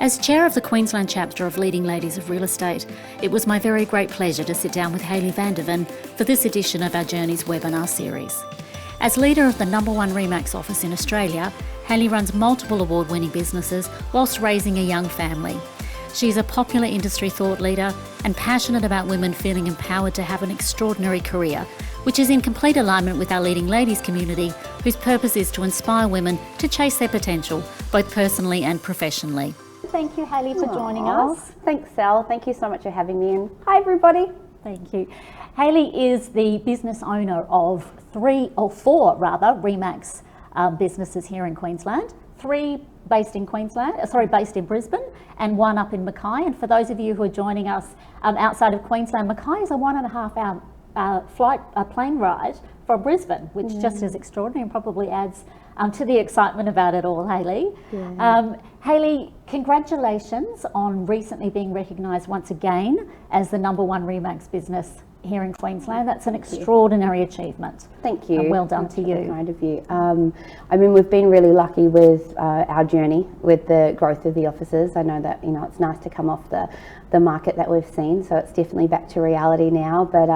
As chair of the Queensland chapter of Leading Ladies of Real Estate, it was my very great pleasure to sit down with Hayley Van de Ven for this edition of our Journeys webinar series. As leader of the #1 RE/MAX office in Australia, Hayley runs multiple award-winning businesses whilst raising a young family. She's a popular industry thought leader and passionate about women feeling empowered to have an extraordinary career, which is in complete alignment with our Leading Ladies community, whose purpose is to inspire women to chase their potential, both personally and professionally. Thank you, Hayley, for joining us. Thanks, Sal. Thank you so much for having me. And hi, everybody. Thank you. Hayley is the business owner of four RE/MAX businesses here in Queensland. Three based in based in Brisbane, and one up in Mackay. And for those of you who are joining us outside of Queensland, Mackay is a 1.5 hour plane ride from Brisbane, which just is extraordinary and probably adds to the excitement about it all, Hayley. Yeah. Hayley, congratulations on recently being recognised once again as the #1 RE/MAX business here in Queensland. That's an extraordinary achievement. Thank you. And well done That's to really you. kind of you. We've been really lucky with our journey with the growth of the offices. I know that, it's nice to come off the market that we've seen, so it's definitely back to reality now. But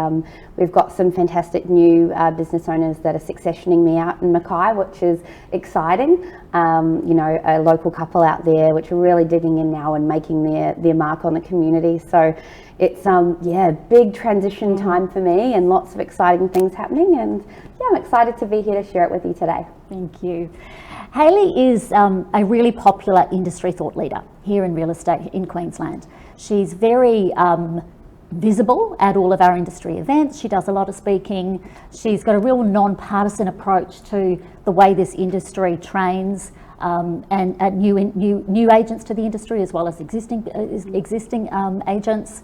we've got some fantastic new business owners that are successioning me out in Mackay, which is exciting. A local couple out there which are really digging in now and making their mark on the community. So it's big transition time for me and lots of exciting things happening, and I'm excited to be here to share it with you today. Thank you. Hayley is a really popular industry thought leader here in real estate in Queensland. She's very visible at all of our industry events. She does a lot of speaking. She's got a real non-partisan approach to the way this industry trains and new agents to the industry, as well as existing agents.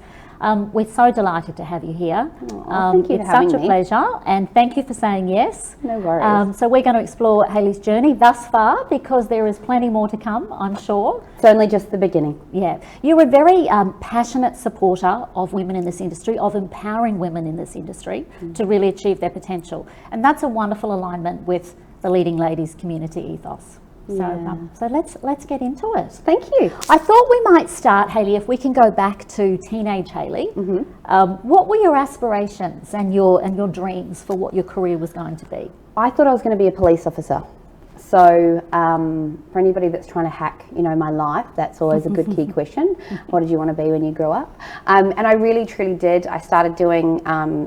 We're so delighted to have you here. Thank you it's for having such a me. pleasure, and thank you for saying yes. No worries. So we're going to explore Hayley's journey thus far, because there is plenty more to come, I'm sure. It's only just the beginning. Yeah, you're a very passionate supporter of women in this industry, of empowering women in this industry to really achieve their potential, and that's a wonderful alignment with the Leading Ladies community ethos. So let's get into it. Thank you. I thought we might start, Hayley, if we can go back to teenage Hayley. What were your aspirations and your dreams for what your career was going to be? I thought I was going to be a police officer. So for anybody that's trying to hack, my life, that's always a good key question. What did you want to be when you grew up? And I really, truly did. I started doing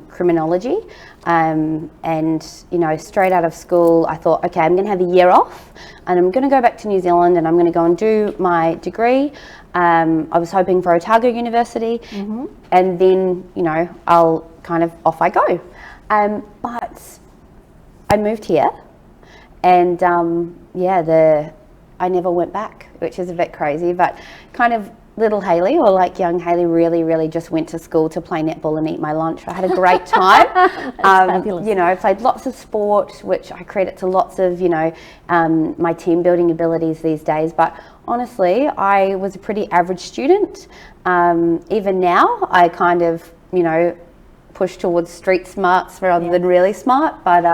criminology, and straight out of school, I thought, okay, I'm going to have a year off, and I'm going to go back to New Zealand, and I'm going to go and do my degree. I was hoping for Otago University, and then, I'll kind of off I go. But I moved here. And I never went back, which is a bit crazy, but kind of little Hayley, or like young Hayley, really, really just went to school to play netball and eat my lunch. I had a great time. Fabulous. I played lots of sport, which I credit to lots of, my team building abilities these days. But honestly, I was a pretty average student. Even now, I kind of, push towards street smarts rather than really smart, but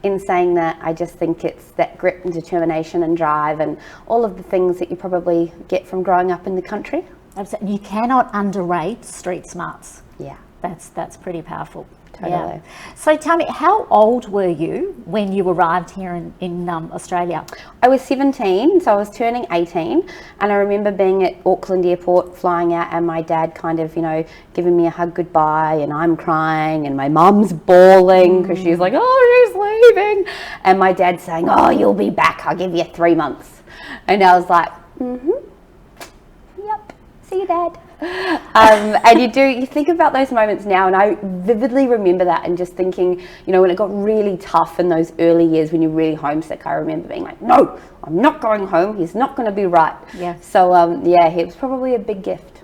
in saying that, I just think it's that grit and determination and drive and all of the things that you probably get from growing up in the country. Absolutely. You cannot underrate street smarts. Yeah, That's pretty powerful. totally. Yeah. So tell me, how old were you when you arrived here in Australia? I was 17, so I was turning 18, and I remember being at Auckland Airport, flying out, and my dad kind of, giving me a hug goodbye, and I'm crying, and my mum's bawling because she's like, oh, she's leaving, and my dad saying, oh, you'll be back, I'll give you 3 months, and I was like, yep, see you, Dad. And you think about those moments now, and I vividly remember that, and just thinking, when it got really tough in those early years when you're really homesick, I remember being like, no, I'm not going home, he's not going to be right. Yeah. So it was probably a big gift.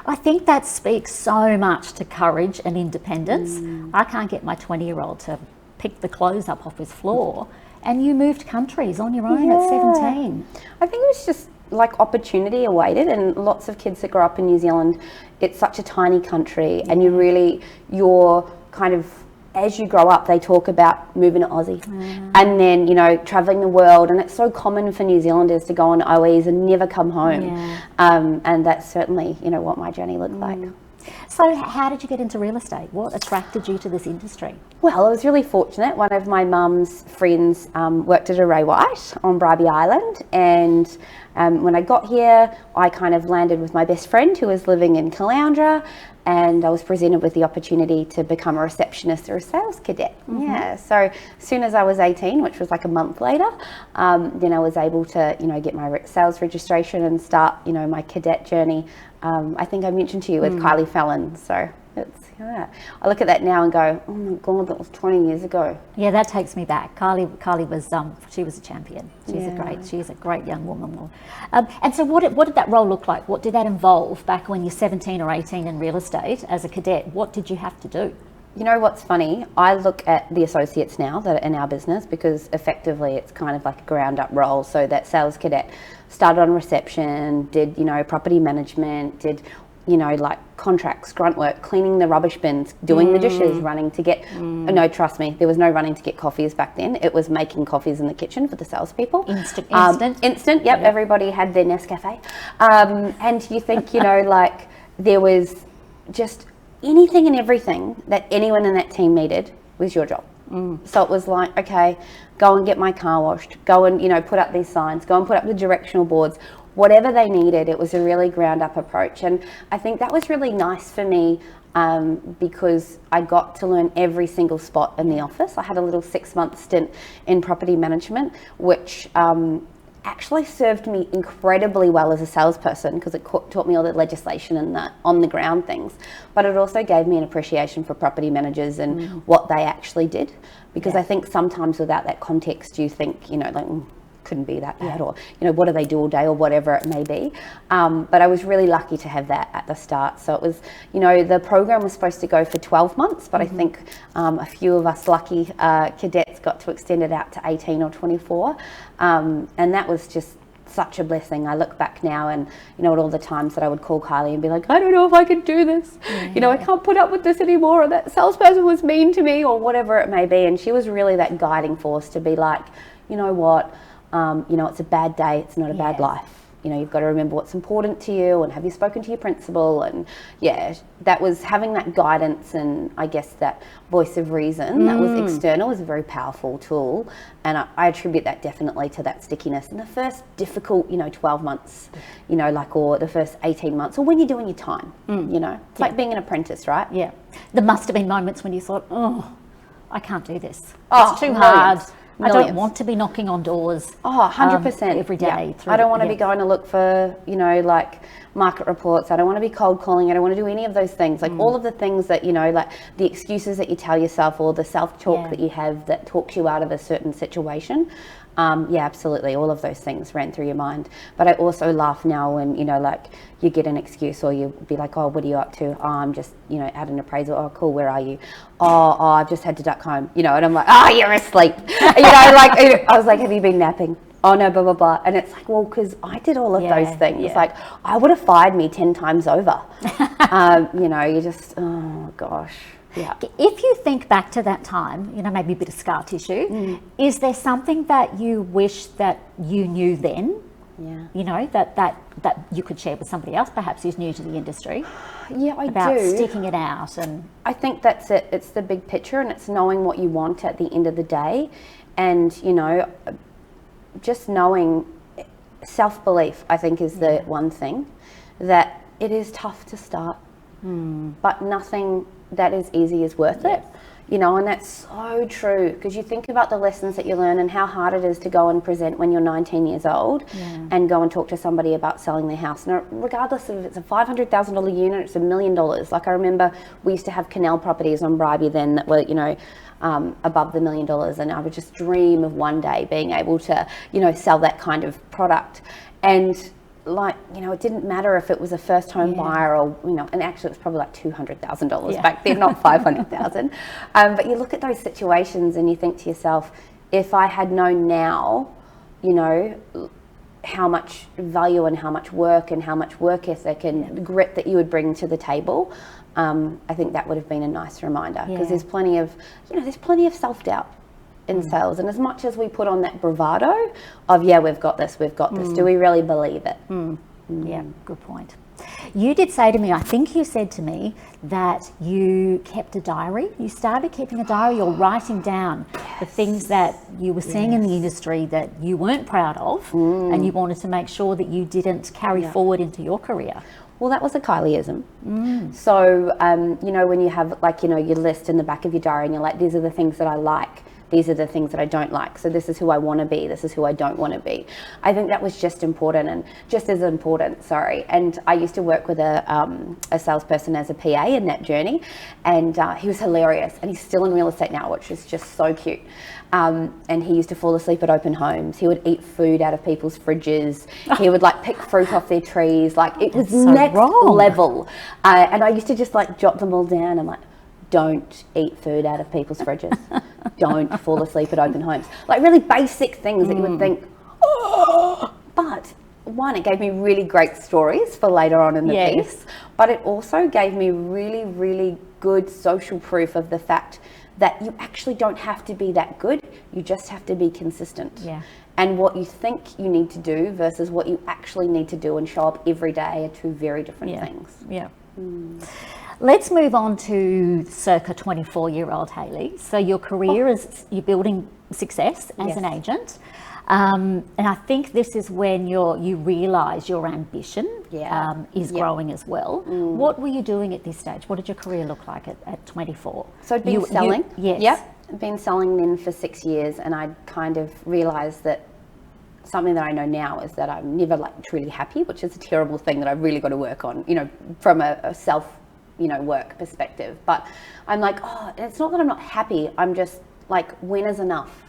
I think that speaks so much to courage and independence. I can't get my 20-year-old to pick the clothes up off his floor, and you moved countries on your own at 17. I think it was just like opportunity awaited, and lots of kids that grow up in New Zealand, it's such a tiny country, and you're kind of as you grow up, they talk about moving to Aussie and then, you know, traveling the world. And it's so common for New Zealanders to go on OEs and never come home. And that's certainly, you know, what my journey looked like. So how did you get into real estate? What attracted you to this industry? Well, I was really fortunate. One of my mum's friends worked at a Ray White on Bribie Island, and when I got here, I kind of landed with my best friend who was living in Caloundra, and I was presented with the opportunity to become a receptionist or a sales cadet. Yeah, so as soon as I was 18, which was like a month later, then I was able to, you know, get my sales registration and start, you know, my cadet journey. I think I mentioned to you with Kylie Fallon, so it's, yeah. I look at that now and go, oh my God, that was 20 years ago. Yeah, that takes me back. Kylie was, she was a champion. She's a great young woman. And so what did that role look like? What did that involve back when you're 17 or 18 in real estate as a cadet? What did you have to do? You know what's funny? I look at the associates now that are in our business, because effectively it's kind of like a ground up role. So that sales cadet started on reception, did, you know, property management, did, you know, like contracts, grunt work, cleaning the rubbish bins, doing the dishes, running to get, no, trust me, there was no running to get coffees back then. It was making coffees in the kitchen for the salespeople. Instant, yep. Everybody had their Nescafe. And you think, you know, like there was just anything and everything that anyone in that team needed was your job. So it was like, okay, go and get my car washed, go and, you know, put up these signs, go and put up the directional boards, whatever they needed. It was a really ground up approach. And I think that was really nice for me because I got to learn every single spot in the office. I had a little 6-month stint in property management, which actually served me incredibly well as a salesperson, because it taught me all the legislation and the on the ground things, but it also gave me an appreciation for property managers and what they actually did, because I think sometimes without that context you think, you know, like couldn't be that bad, or, you know, what do they do all day, or whatever it may be. But I was really lucky to have that at the start. So it was, you know, the program was supposed to go for 12 months, but I think a few of us lucky cadets got to extend it out to 18 or 24. And that was just such a blessing. I look back now and, you know, at all the times that I would call Kylie and be like, I don't know if I can do this. You know, I can't put up with this anymore, or that salesperson was mean to me, or whatever it may be. And she was really that guiding force to be like, you know what, you know, it's a bad day, it's not a bad life. You know, you've got to remember what's important to you, and have you spoken to your principal? And yeah, that was having that guidance, and I guess that voice of reason that was external was a very powerful tool. And I attribute that definitely to that stickiness in the first difficult, you know, 12 months, you know, like, or the first 18 months, or when you're doing your time, you know, it's like being an apprentice, right? Yeah. There must have been moments when you thought, oh, I can't do this. It's too hard. I don't want to be knocking on doors. 100% every day. I don't want to be going to look for, you know, like market reports. I don't want to be cold calling. I don't want to do any of those things. Like all of the things that, you know, like the excuses that you tell yourself, or the self-talk that you have that talks you out of a certain situation. Yeah, absolutely. All of those things ran through your mind. But I also laugh now when, you know, like you get an excuse, or you be like, oh, what are you up to? Oh, I'm just, you know, at an appraisal. Oh, cool. Where are you? Oh, I've just had to duck home, you know, and I'm like, oh, you're asleep. You know, like, I was like, have you been napping? Oh, no, blah, blah, blah. And it's like, well, because I did all of those things. It's like, I would have fired me 10 times over. You know, you just, oh, gosh. Yeah. If you think back to that time, you know, maybe a bit of scar tissue, is there something that you wish that you knew then? Yeah. You know, that you could share with somebody else, perhaps who's new to the industry? Yeah, I about do. Sticking it out. And I think that's it. It's the big picture, and it's knowing what you want at the end of the day. And, you know, just knowing self-belief, I think, is the one thing, that it is tough to start, but nothing that is easy is worth it. You know, and that's so true, because you think about the lessons that you learn and how hard it is to go and present when you're 19 years old and go and talk to somebody about selling their house. Now, regardless of if it's a $500,000 unit, it's $1 million. Like, I remember we used to have canal properties on Bribie then that were, you know, above the $1 million, and I would just dream of one day being able to, you know, sell that kind of product. And like, you know, it didn't matter if it was a first home buyer, or, you know, and actually it was probably like $200,000 back then, not 500,000. But you look at those situations and you think to yourself, if I had known now, you know, how much value and how much work and how much work ethic and grit that you would bring to the table, I think that would have been a nice reminder, because there's plenty of self-doubt in sales, and as much as we put on that bravado of we've got this, do we really believe it? Yeah, good point. You did say to me, I think you said to me, that you kept a diary. You started keeping a diary, or writing down the things that you were seeing in the industry that you weren't proud of, and you wanted to make sure that you didn't carry forward into your career. Well, that was a Kylieism. So, when you have your list in the back of your diary, and you're like, these are the things that I like, these are the things that I don't like. So this is who I want to be. This is who I don't want to be. I think that was just as important. And I used to work with a salesperson as a PA in that journey, and he was hilarious. And he's still in real estate now, which is just so cute. And he used to fall asleep at open homes. He would eat food out of people's fridges. He would pick fruit off their trees. It was so next wrong. level. And I used to just jot them all down. I'm like, don't eat food out of people's fridges. Don't fall asleep at open homes. Really basic things that you would think, oh. But one, it gave me really great stories for later on in the piece, but it also gave me really, really good social proof of the fact that you actually don't have to be that good. You just have to be consistent. Yeah. And what you think you need to do versus what you actually need to do and show up every day are two very different things. Yeah. Let's move on to circa 24-year-old Hayley. So your career is, you're building success as an agent. And I think this is when you realise your ambition is growing as well. What were you doing at this stage? What did your career look like at 24? So I'd been selling. Yes. Yep. I'd been selling then for 6 years, and I'd kind of realised that something that I know now is that I'm never truly happy, which is a terrible thing that I've really got to work on, from a self work perspective. But I'm it's not that I'm not happy, I'm just when is enough,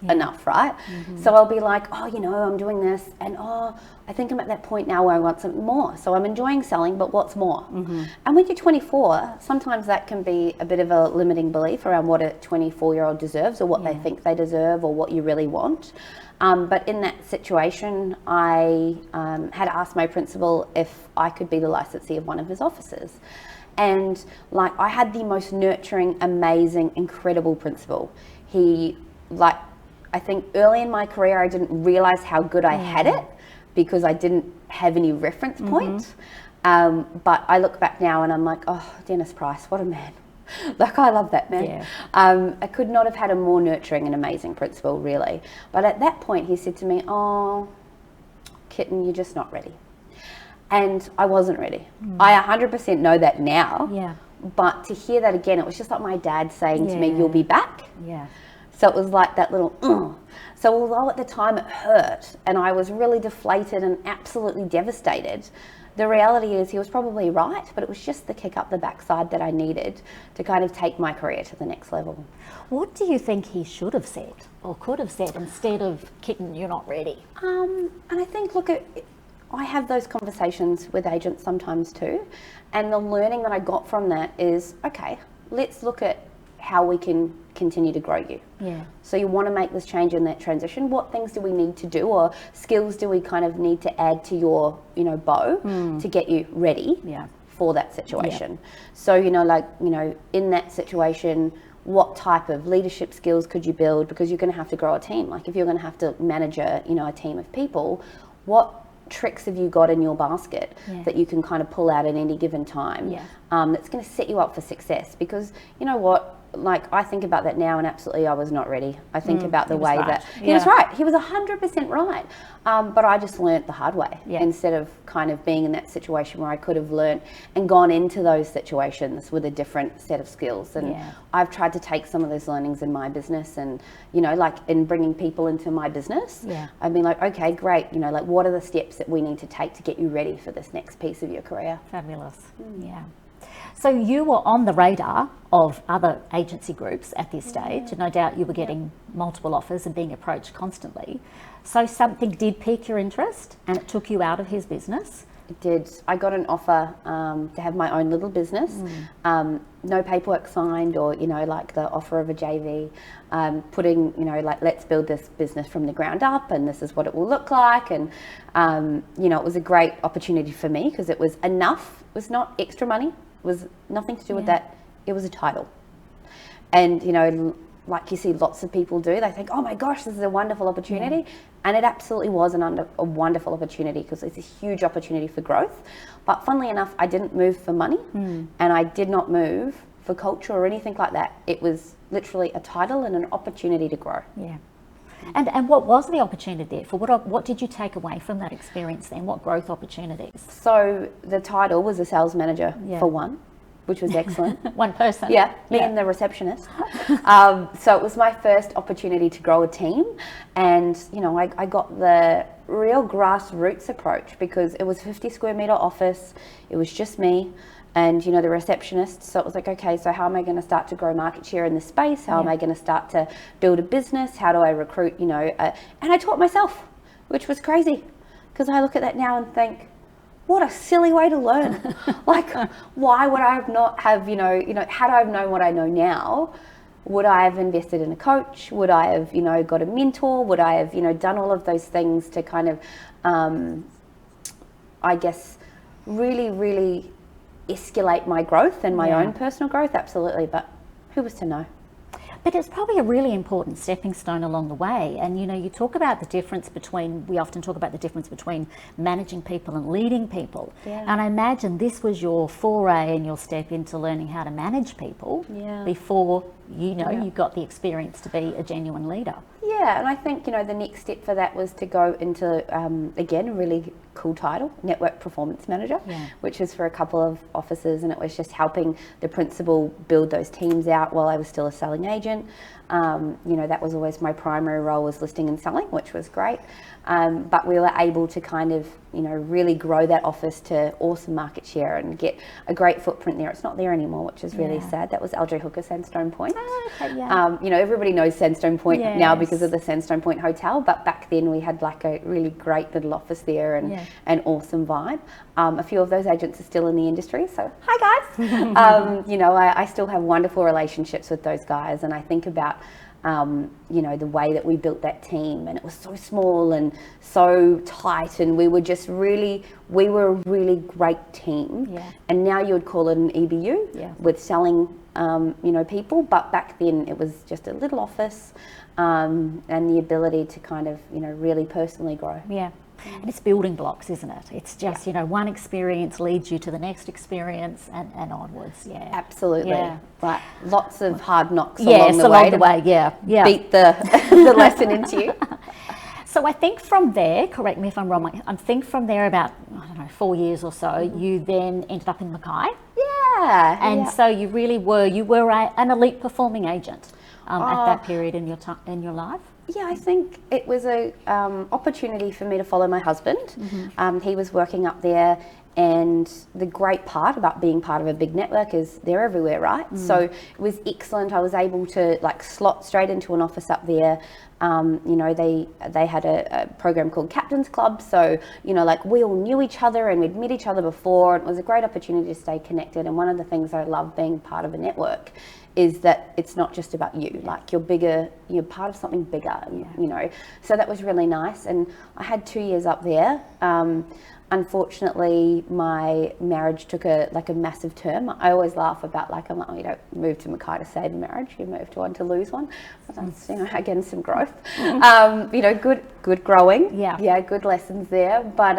right? So I'll be I'm doing this, and I think I'm at that point now where I want something more. So I'm enjoying selling, but what's more? And when you're 24, sometimes that can be a bit of a limiting belief around what a 24-year-old deserves, or what they think they deserve, or what you really want. But in that situation, I had asked my principal if I could be the licensee of one of his offices. And I had the most nurturing, amazing, incredible principal. He, I think early in my career, I didn't realize how good I had it, because I didn't have any reference point. But I look back now and I'm like, oh, Dennis Price, what a man. I love that man. Yeah. I could not have had a more nurturing and amazing principal, really. But at that point, he said to me, oh, kitten, you're just not ready. And I wasn't ready. I 100% know that now. Yeah. But to hear that again, it was just like my dad saying to me, you'll be back. Yeah. So it was like that little, So although at the time it hurt and I was really deflated and absolutely devastated, the reality is he was probably right, but it was just the kick up the backside that I needed to kind of take my career to the next level. What do you think he should have said, or could have said, instead of, kitten, you're not ready? And I think, I have those conversations with agents sometimes too, and the learning that I got from that is, okay, let's look at how we can continue to grow you. Yeah. So you want to make this change in that transition. What things do we need to do, or skills do we kind of need to add to your, bow to get you ready for that situation? Yeah. So, in that situation, what type of leadership skills could you build? Because you're going to have to grow a team. If you're going to have to manage a team of people, what tricks have you got in your basket that you can kind of pull out at any given time that's going to set you up for success? Because you know what, I think about that now, and absolutely I was not ready. I think about the way that he was right. He was 100% right. But I just learnt the hard way instead of kind of being in that situation where I could have learnt and gone into those situations with a different set of skills. And I've tried to take some of those learnings in my business, and in bringing people into my business, I've been okay, great, what are the steps that we need to take to get you ready for this next piece of your career? Fabulous. Yeah. So you were on the radar of other agency groups at this stage, and no doubt you were getting multiple offers and being approached constantly. So something did pique your interest, and it took you out of his business I got an offer to have my own little business. No paperwork signed, or like the offer of a JV, putting like, let's build this business from the ground up, and this is what it will look like. And it was a great opportunity for me because it was enough. It was not extra money. It was nothing to do with that. It was a title. And like you see lots of people do, they think, oh my gosh, this is a wonderful opportunity. And it absolutely was a wonderful opportunity because it's a huge opportunity for growth. But funnily enough, I didn't move for money, and I did not move for culture or anything like that. It was literally a title and an opportunity to grow. Yeah. And what was the opportunity there? What did you take away from that experience then? What growth opportunities? So the title was a sales manager for one, which was excellent. One person. Yeah, me and the receptionist. So it was my first opportunity to grow a team, and I got the real grassroots approach because it was a 50 square meter office. It was just me and the receptionist. So it was like, okay, so how am I going to start to grow market share in this space? How am I going to start to build a business? How do I recruit? And I taught myself, which was crazy because I look at that now and think, what a silly way to learn. Like, why would I not have, had I have known what I know now, would I have invested in a coach? Would I have, got a mentor? Would I have, done all of those things to kind of, I guess, really, really escalate my growth and my own personal growth? Absolutely. But who was to know? But it's probably a really important stepping stone along the way. And you talk about the difference between, we often talk about the difference between managing people and leading people. Yeah. And I imagine this was your foray and your step into learning how to manage people before you got the experience to be a genuine leader. Yeah, and I think, the next step for that was to go into, again, a really cool title, Network Performance Manager, which is for a couple of offices, and it was just helping the principal build those teams out while I was still a selling agent. That was always my primary role, was listing and selling, which was great. But we were able to kind of, really grow that office to awesome market share and get a great footprint there. It's not there anymore, which is really sad. That was LJ Hooker Sandstone Point. Oh, okay, everybody knows Sandstone Point now because of the Sandstone Point Hotel, but back then we had like a really great little office there and an awesome vibe. A few of those agents are still in the industry, so hi guys. I still have wonderful relationships with those guys, and I think about the way that we built that team, and it was so small and so tight, and we were a really great team. And now you would call it an EBU with selling people, but back then it was just a little office, and the ability to kind of really personally grow. And it's building blocks, isn't it? It's just, one experience leads you to the next experience and onwards. Absolutely. Right. Lots of hard knocks along the way. Beat the lesson into you. So I think from there, correct me if I'm wrong, I think from there about, 4 years or so, you then ended up in Mackay. And so you really were, an elite performing agent at that period in your life. Yeah, I think it was a opportunity for me to follow my husband. He was working up there, and the great part about being part of a big network is they're everywhere, right? So it was excellent. I was able to slot straight into an office up there. They had a program called Captain's Club, so we all knew each other and we'd met each other before, and it was a great opportunity to stay connected. And one of the things I love being part of a network is that it's not just about you, you're part of something bigger, so that was really nice. And I had 2 years up there. Unfortunately, my marriage took a massive turn. I always laugh about you don't move to Mackay to save a marriage, you move to one to lose one. But that's again some growth. Good growing. Good lessons there. But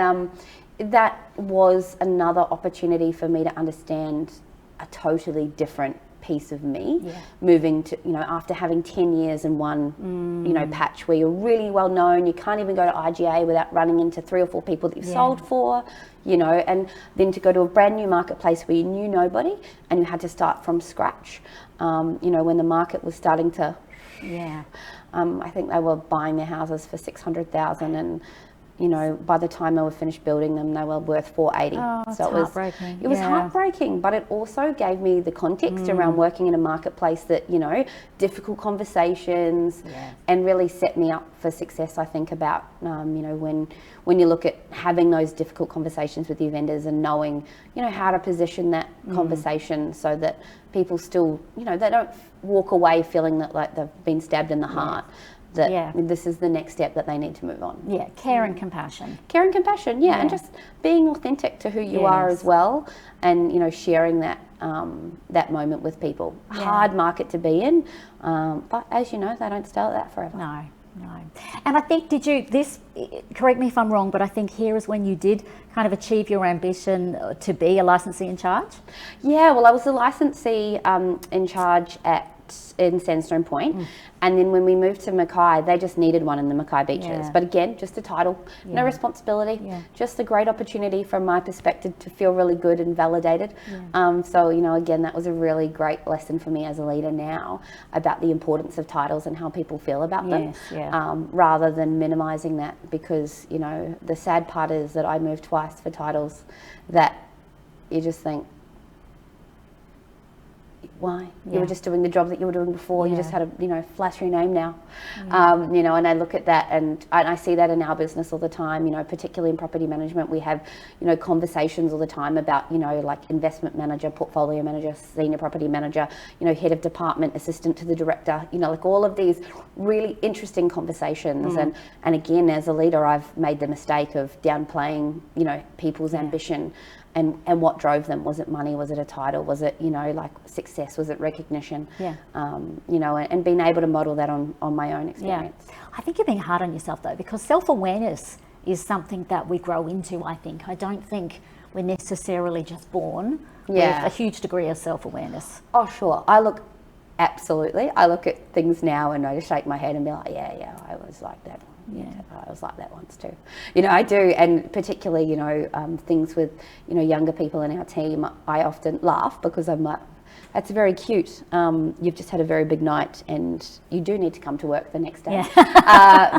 that was another opportunity for me to understand a totally different piece of me, moving to after having 10 years in one patch where you're really well known, you can't even go to IGA without running into 3 or 4 people that you've sold for, and then to go to a brand new marketplace where you knew nobody and you had to start from scratch, when the market was starting to I think they were buying their houses for $600,000, and you know, by the time they were finished building them, they were worth 480. Oh, it's so heartbreaking. It was heartbreaking, but it also gave me the context around working in a marketplace that, you know, difficult conversations and really set me up for success, I think, about, you know, when you look at having those difficult conversations with your vendors and knowing, you know, how to position that conversation so that people still, you know, they don't walk away feeling that like they've been stabbed in the heart. That this is the next step that they need to move on. Yeah, care and compassion. Care and compassion, and just being authentic to who you are as well, and, you know, sharing that that moment with people. Hard market to be in, but as you know, they don't stay like that forever. No. And I think, correct me if I'm wrong, but I think here is when you did kind of achieve your ambition to be a licensee in charge? Yeah, well, I was the licensee in charge in Sandstone Point, and then when we moved to Mackay, they just needed one in the Mackay beaches. But again, just a title, no responsibility, just a great opportunity from my perspective to feel really good and validated. So, you know, again, that was a really great lesson for me as a leader now about the importance of titles and how people feel about them, rather than minimizing that, because, you know, the sad part is that I moved twice for titles that you just think, why? You were just doing the job that you were doing before. You just had a, you know, flash your name now. You know, and I look at that and I see that in our business all the time, you know, particularly in property management. We have, you know, conversations all the time about, you know, like investment manager, portfolio manager, senior property manager, you know, head of department, assistant to the director, you know, like all of these really interesting conversations. And again, as a leader, I've made the mistake of downplaying, you know, people's ambition. And what drove them? Was it money? Was it a title? Was it, you know, like success? Was it recognition? You know, and being able to model that on my own experience. I think you're being hard on yourself though, because self-awareness is something that we grow into, I think. I don't think we're necessarily just born with a huge degree of self-awareness. Oh, sure. Absolutely. I look at things now and I just shake my head and be like, yeah, I was like that. I was like that once too. You know, I do, and particularly, you know, things with, you know, younger people in our team, I often laugh because I'm like, that's very cute. You've just had a very big night and you do need to come to work the next day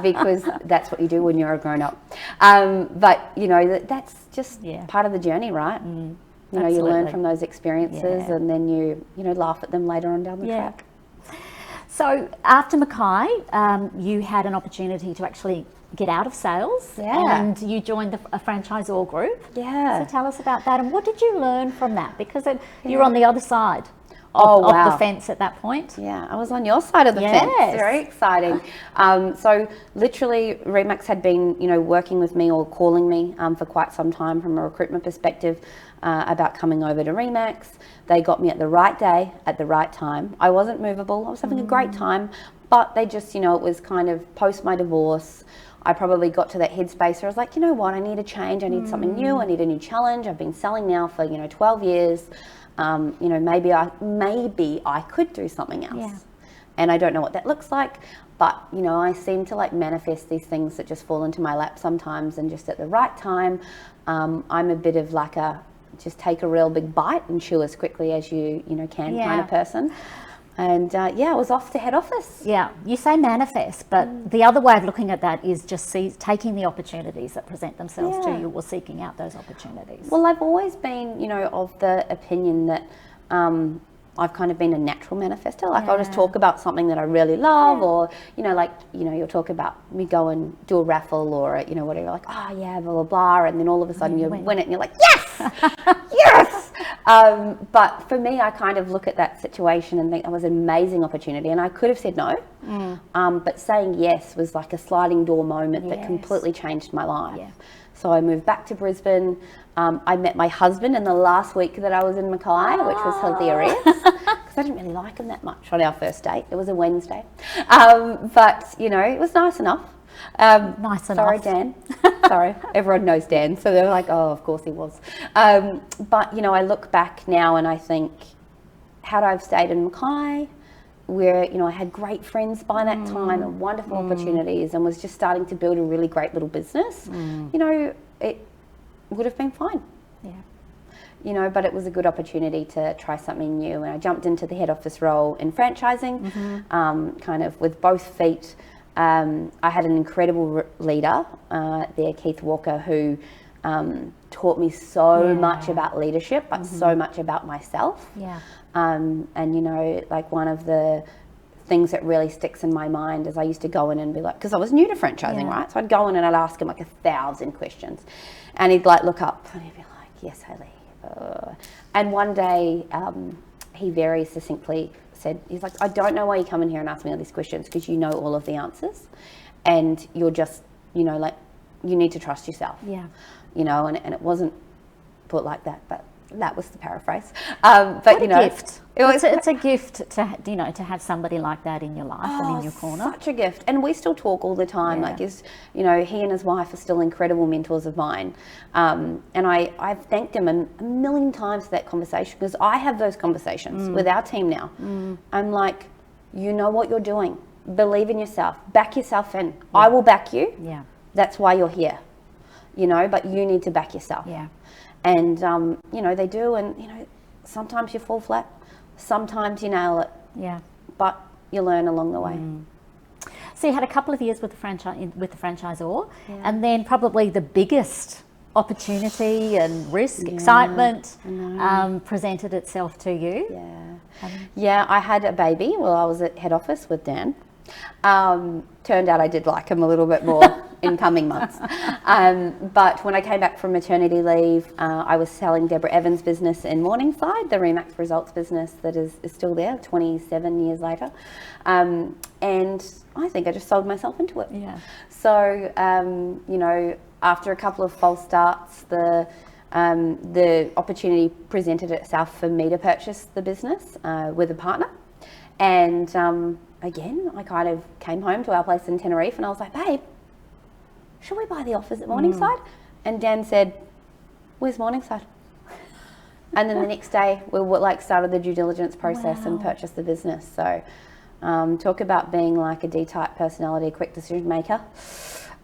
because that's what you do when you're a grown-up. But, you know, that's just part of the journey, right? You know, you learn from those experiences and then you know, laugh at them later on down the track. So after Mackay, you had an opportunity to actually get out of sales and you joined a franchisor group. So tell us about that and what did you learn from that? Because you're on the other side of the fence at that point. I was on your side of the fence. Very exciting. So literally Remax had been, you know, working with me or calling me for quite some time from a recruitment perspective about coming over to Remax. They got me at the right day, at the right time. I wasn't movable. I was having a great time, but they just, you know, it was kind of post my divorce. I probably got to that headspace where I was like, you know what, I need a change. I need something new. I need a new challenge. I've been selling now for, you know, 12 years. You know, maybe I could do something else. And I don't know what that looks like, but, you know, I seem to like manifest these things that just fall into my lap sometimes, and just at the right time. I'm a bit of like just take a real big bite and chew as quickly as you know can kind of person. And I was off to head office. You say manifest, but the other way of looking at that is just taking the opportunities that present themselves to you or seeking out those opportunities. Well, I've always been, you know, of the opinion that I've kind of been a natural manifester. Like I'll just talk about something that I really love, or, you know, like, you know, you'll talk about me go and do a raffle or, you know, whatever, like, oh yeah, blah, blah, blah. And then all of a sudden you win it and you're like, yes, yes. But for me, I kind of look at that situation and think it was an amazing opportunity. And I could have said no, but saying yes was like a sliding door moment that completely changed my life. So I moved back to Brisbane. I met my husband in the last week that I was in Mackay, which was hilarious because I didn't really like him that much on our first date. It was a Wednesday. But, you know, it was nice enough. Nice enough. Sorry, Dan. Sorry. Everyone knows Dan. So they were like, oh, of course he was. But, you know, I look back now and I think, had I stayed in Mackay, where, you know, I had great friends by that time and wonderful opportunities and was just starting to build a really great little business, you know, it would have been fine. You know, but it was a good opportunity to try something new. And I jumped into the head office role in franchising, kind of with both feet, I had an incredible leader there, Keith Walker, who taught me so much about leadership, but so much about myself. Yeah. And like one of the things that really sticks in my mind is I used to go in and be like, because I was new to franchising, right? So I'd go in and I'd ask him like 1,000 questions, and he'd like look up and he'd be like, "Yes, Hayley." And one day he very succinctly said, he's like, "I don't know why you come in here and ask me all these questions, because you know all of the answers, and you're just, like, you need to trust yourself." Yeah. And it wasn't put like that, but that was the paraphrase. But what a gift. It's a gift to to have somebody like that in your life and in your corner. Such a gift. And we still talk all the time. Like, he and his wife are still incredible mentors of mine. And I've thanked him a million times for that conversation, because I have those conversations with our team now. I'm like, you know what you're doing. Believe in yourself. Back yourself in. I will back you. Yeah. That's why you're here. But you need to back yourself. Yeah. And, they do. And, sometimes you fall flat. Sometimes you nail it. Yeah. But you learn along the way. So you had a couple of years with the franchisor, and then probably the biggest opportunity and risk, excitement presented itself to you. Yeah, I had a baby while I was at head office with Dan. Turned out I did like him a little bit more in coming months. But when I came back from maternity leave, I was selling Deborah Evans' business in Morningside, the Remax Results business that is still there 27 years later. And I think I just sold myself into it. Yeah. So, after a couple of false starts, the opportunity presented itself for me to purchase the business with a partner. And again, I kind of came home to our place in Tenerife and I was like, "Babe, should we buy the office at Morningside?" And Dan said, "Where's Morningside?" And then the next day we started the due diligence process and purchased the business. So talk about being like a D-type personality, quick decision maker.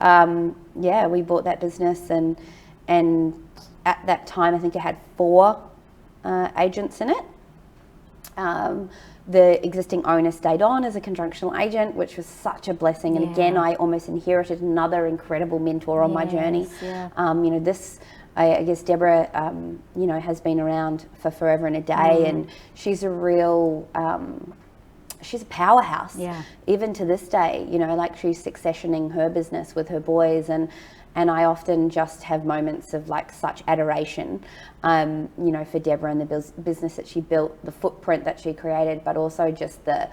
We bought that business, and at that time I think it had 4 agents in it. The existing owner stayed on as a conjunctional agent, which was such a blessing. And again, I almost inherited another incredible mentor on my journey. Yeah. I guess Deborah, has been around for forever and a day, and she's a real, she's a powerhouse. Yeah. Even to this day, like she's successioning her business with her boys, and I often just have moments of like such adoration, for Deborah and the business that she built, the footprint that she created, but also just the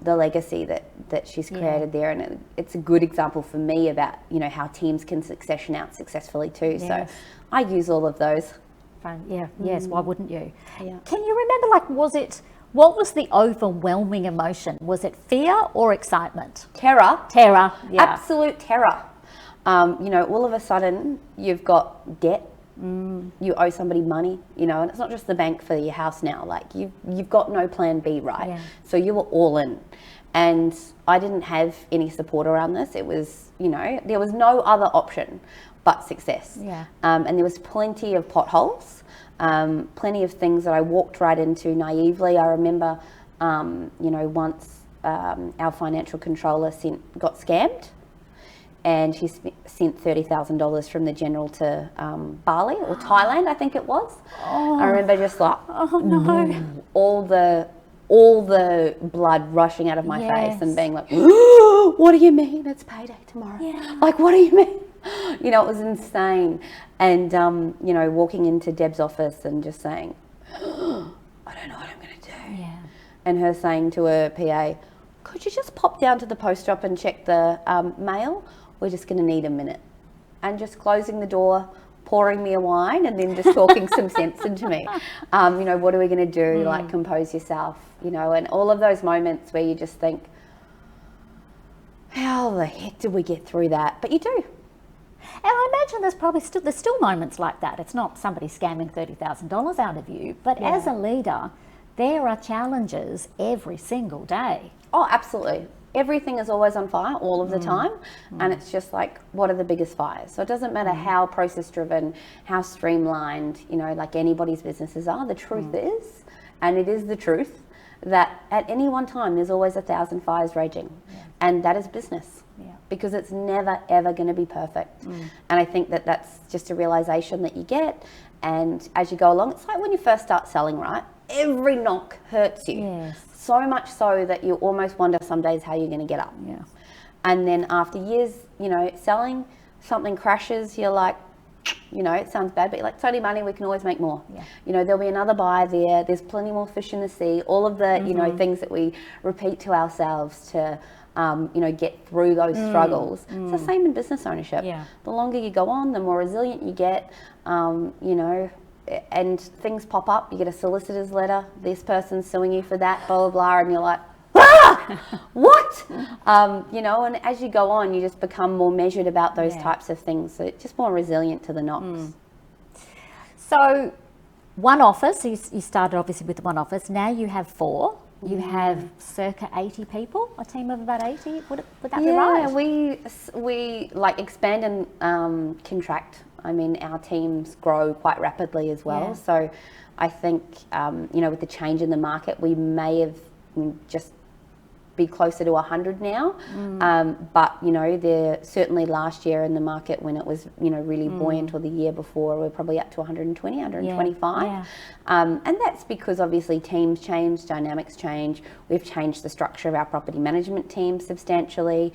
legacy that she's created there. And it's a good example for me about, how teams can succession out successfully too. Yes. So I use all of those. Yeah. Yes. Why wouldn't you? Yeah. Can you remember, what was the overwhelming emotion? Was it fear or excitement? Terror. Yeah. Absolute terror. All of a sudden you've got debt, you owe somebody money, and it's not just the bank for your house now, like you've got no plan B, right? Yeah. So you were all in, and I didn't have any support around this. It was, there was no other option but success. Yeah. And there was plenty of potholes, plenty of things that I walked right into naively. I remember, once our financial controller got scammed. And she sent $30,000 from the general to Bali or Thailand, I think it was. I remember just like, all the blood rushing out of my face and being like, "What do you mean it's payday tomorrow? Yeah. Like, what do you mean?" It was insane. And, walking into Deb's office and just saying, "I don't know what I'm going to do." Yeah. And her saying to her PA, "Could you just pop down to the post op and check the mail? We're just going to need a minute." And just closing the door, pouring me a wine, and then just talking some sense into me. What are we going to do? Like, compose yourself, and all of those moments where you just think, how the heck did we get through that? But you do. And I imagine there's still moments like that. It's not somebody scamming $30,000 out of you, but as a leader, there are challenges every single day. Oh, absolutely. Everything is always on fire all of the time, and it's just like, what are the biggest fires? So it doesn't matter how process driven, how streamlined, like anybody's businesses are. The truth is, and it is the truth, that at any one time there's always 1,000 fires raging, and that is business. Because it's never ever going to be perfect. And I think that that's just a realization that you get, and as you go along, it's like when you first start selling, right? Every knock hurts you. Yes. So much so that you almost wonder some days how you're going to get up. Yeah. And then after years, you know, selling, something crashes, you're like, you know, it sounds bad, but you're like, it's only money, we can always make more. Yeah. You know, there'll be another buyer there, there's plenty more fish in the sea, all of the, you know, things that we repeat to ourselves to, you know, get through those struggles. It's the same in business ownership. Yeah. The longer you go on, the more resilient you get, you know, and things pop up. You get a solicitor's letter, this person's suing you for that, blah, blah, blah, and you're like, what? You know, and as you go on, you just become more measured about those types of things. So it's just more resilient to the knocks. So one office, you started obviously with one office, now you have 4. You have circa 80 people, a team of about 80, would that be right? Yeah, we like expand and contract. I mean, our teams grow quite rapidly as well. Yeah. So I think, you know, with the change in the market, we may have just be closer to 100 now. But, you know, there certainly last year in the market when it was, you know, really buoyant, or the year before, we're probably up to 120, 125. Yeah. And that's because obviously teams change, dynamics change. We've changed the structure of our property management team substantially.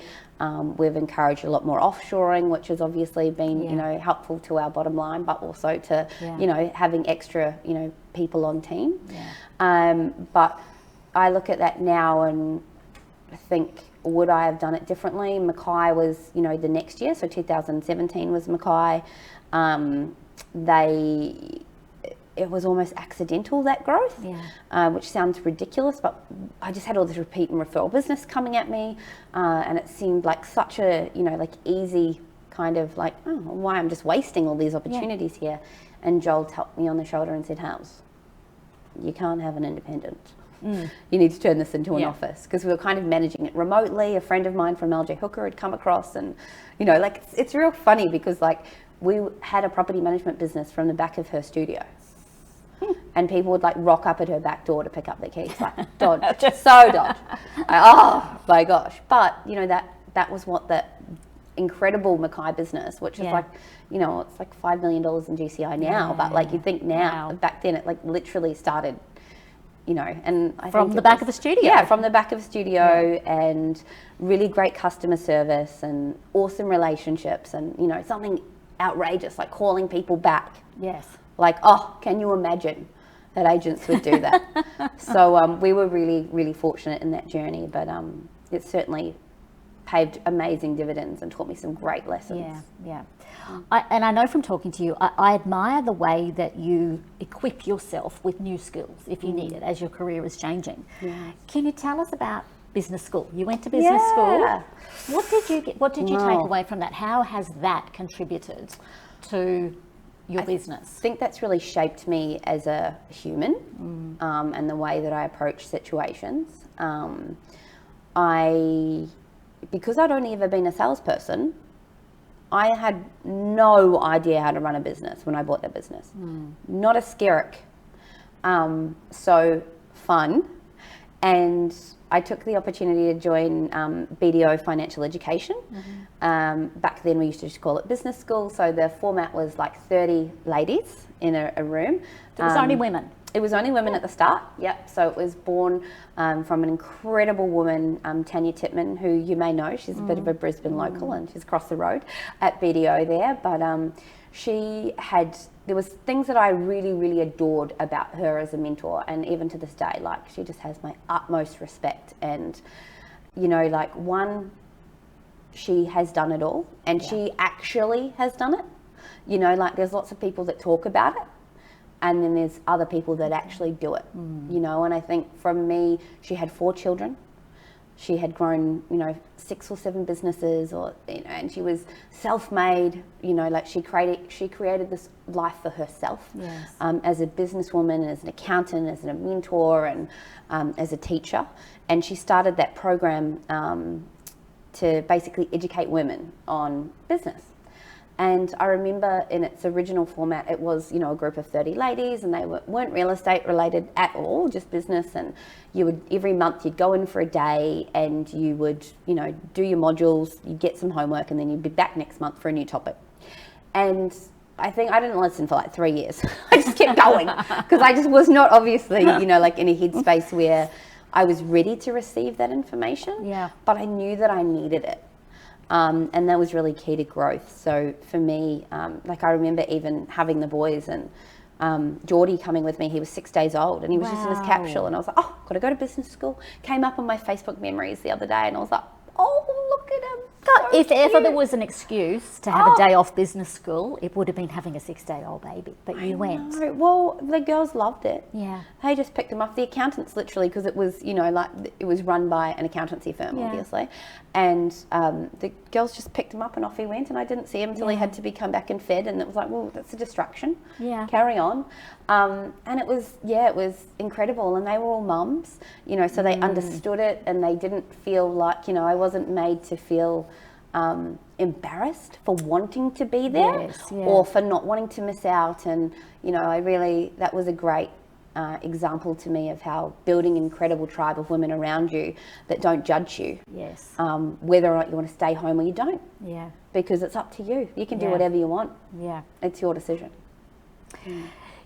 We've encouraged a lot more offshoring, which has obviously been, you know, helpful to our bottom line, but also to, you know, having extra, you know, people on team. But I look at that now and think, would I have done it differently? Mackay was, you know, the next year, so 2017 was Mackay. It was almost accidental, that growth, which sounds ridiculous, but I just had all this repeat and referral business coming at me, and it seemed like such a, you know, like easy kind of like, oh, why I'm just wasting all these opportunities here. And Joel tapped me on the shoulder and said, House, you can't have an independent. You need to turn this into an office, because we were kind of managing it remotely. A friend of mine from LJ Hooker had come across, and, you know, like it's real funny because like we had a property management business from the back of her studio. And people would like rock up at her back door to pick up their keys, like dodge, so dodge. Oh my gosh! But you know that was what the incredible Mackay business, which is like, you know, it's like $5 million in GCI now. But like you think now, back then it like literally started, you know, and I from think the back of a studio. Yeah, from the back of a studio, and really great customer service and awesome relationships, and you know, something outrageous like calling people back. Yes. Like, oh, can you imagine that agents would do that? So we were really, really fortunate in that journey, but it certainly paved amazing dividends and taught me some great lessons. And I know from talking to you, I admire the way that you equip yourself with new skills if you need it as your career is changing. Can you tell us about business school? You went to business school. What did you take away from that? How has that contributed to your business? I think that's really shaped me as a human, and the way that I approach situations. Because I'd only ever been a salesperson, I had no idea how to run a business when I bought that business. Not a skerrick. So fun. And I took the opportunity to join BDO Financial Education. Back then we used to just call it business school. So the format was like 30 ladies in a room. It was only women? It was only women at the start, yep. So it was born from an incredible woman, Tanya Titman, who you may know. She's a bit of a Brisbane local, and she's across the road at BDO there. But there was things that I really, really adored about her as a mentor, and even to this day, like she just has my utmost respect. And, you know, like she has done it all, and she actually has done it. You know, like there's lots of people that talk about it, and then there's other people that actually do it, you know. And I think from me, she had 4 children. She had grown, you know, 6 or 7 businesses, or, you know, and she was self-made, you know, like she created this life for herself, as a businesswoman, as an accountant, as a mentor, and as a teacher. And she started that program to basically educate women on business. And I remember in its original format, it was, you know, a group of 30 ladies, and they weren't real estate related at all, just business. And you would, every month you'd go in for a day and you would, you know, do your modules, you'd get some homework, and then you'd be back next month for a new topic. And I think I didn't listen for like 3 years. I just kept going because I just was not obviously, you know, like in a headspace where I was ready to receive that information. Yeah. But I knew that I needed it. And that was really key to growth. So for me, like I remember even having the boys and Geordie coming with me. He was 6 days old and he was just in his capsule, and I was like, oh, got to go to business school. Came up on my Facebook memories the other day, and I was like, oh, look at him. So if ever cute. there was an excuse to have a day off business school, it would have been having a 6-day-old baby. But you went. No, well, the girls loved it. Yeah. They just picked them up. The accountants literally, because it was, you know, like it was run by an accountancy firm, obviously. And the girls just picked him up and off he went, and I didn't see him until he had to be come back and fed, and it was like, well, that's a distraction. Yeah. Carry on. And it was incredible. And they were all mums, you know, so they understood it, and they didn't feel like, you know, I wasn't made to feel embarrassed for wanting to be there or for not wanting to miss out. And, you know, that was a great example to me of how building an incredible tribe of women around you that don't judge you. Yes. Whether or not you want to stay home or you don't. Yeah. Because it's up to you. You can do whatever you want. Yeah. It's your decision.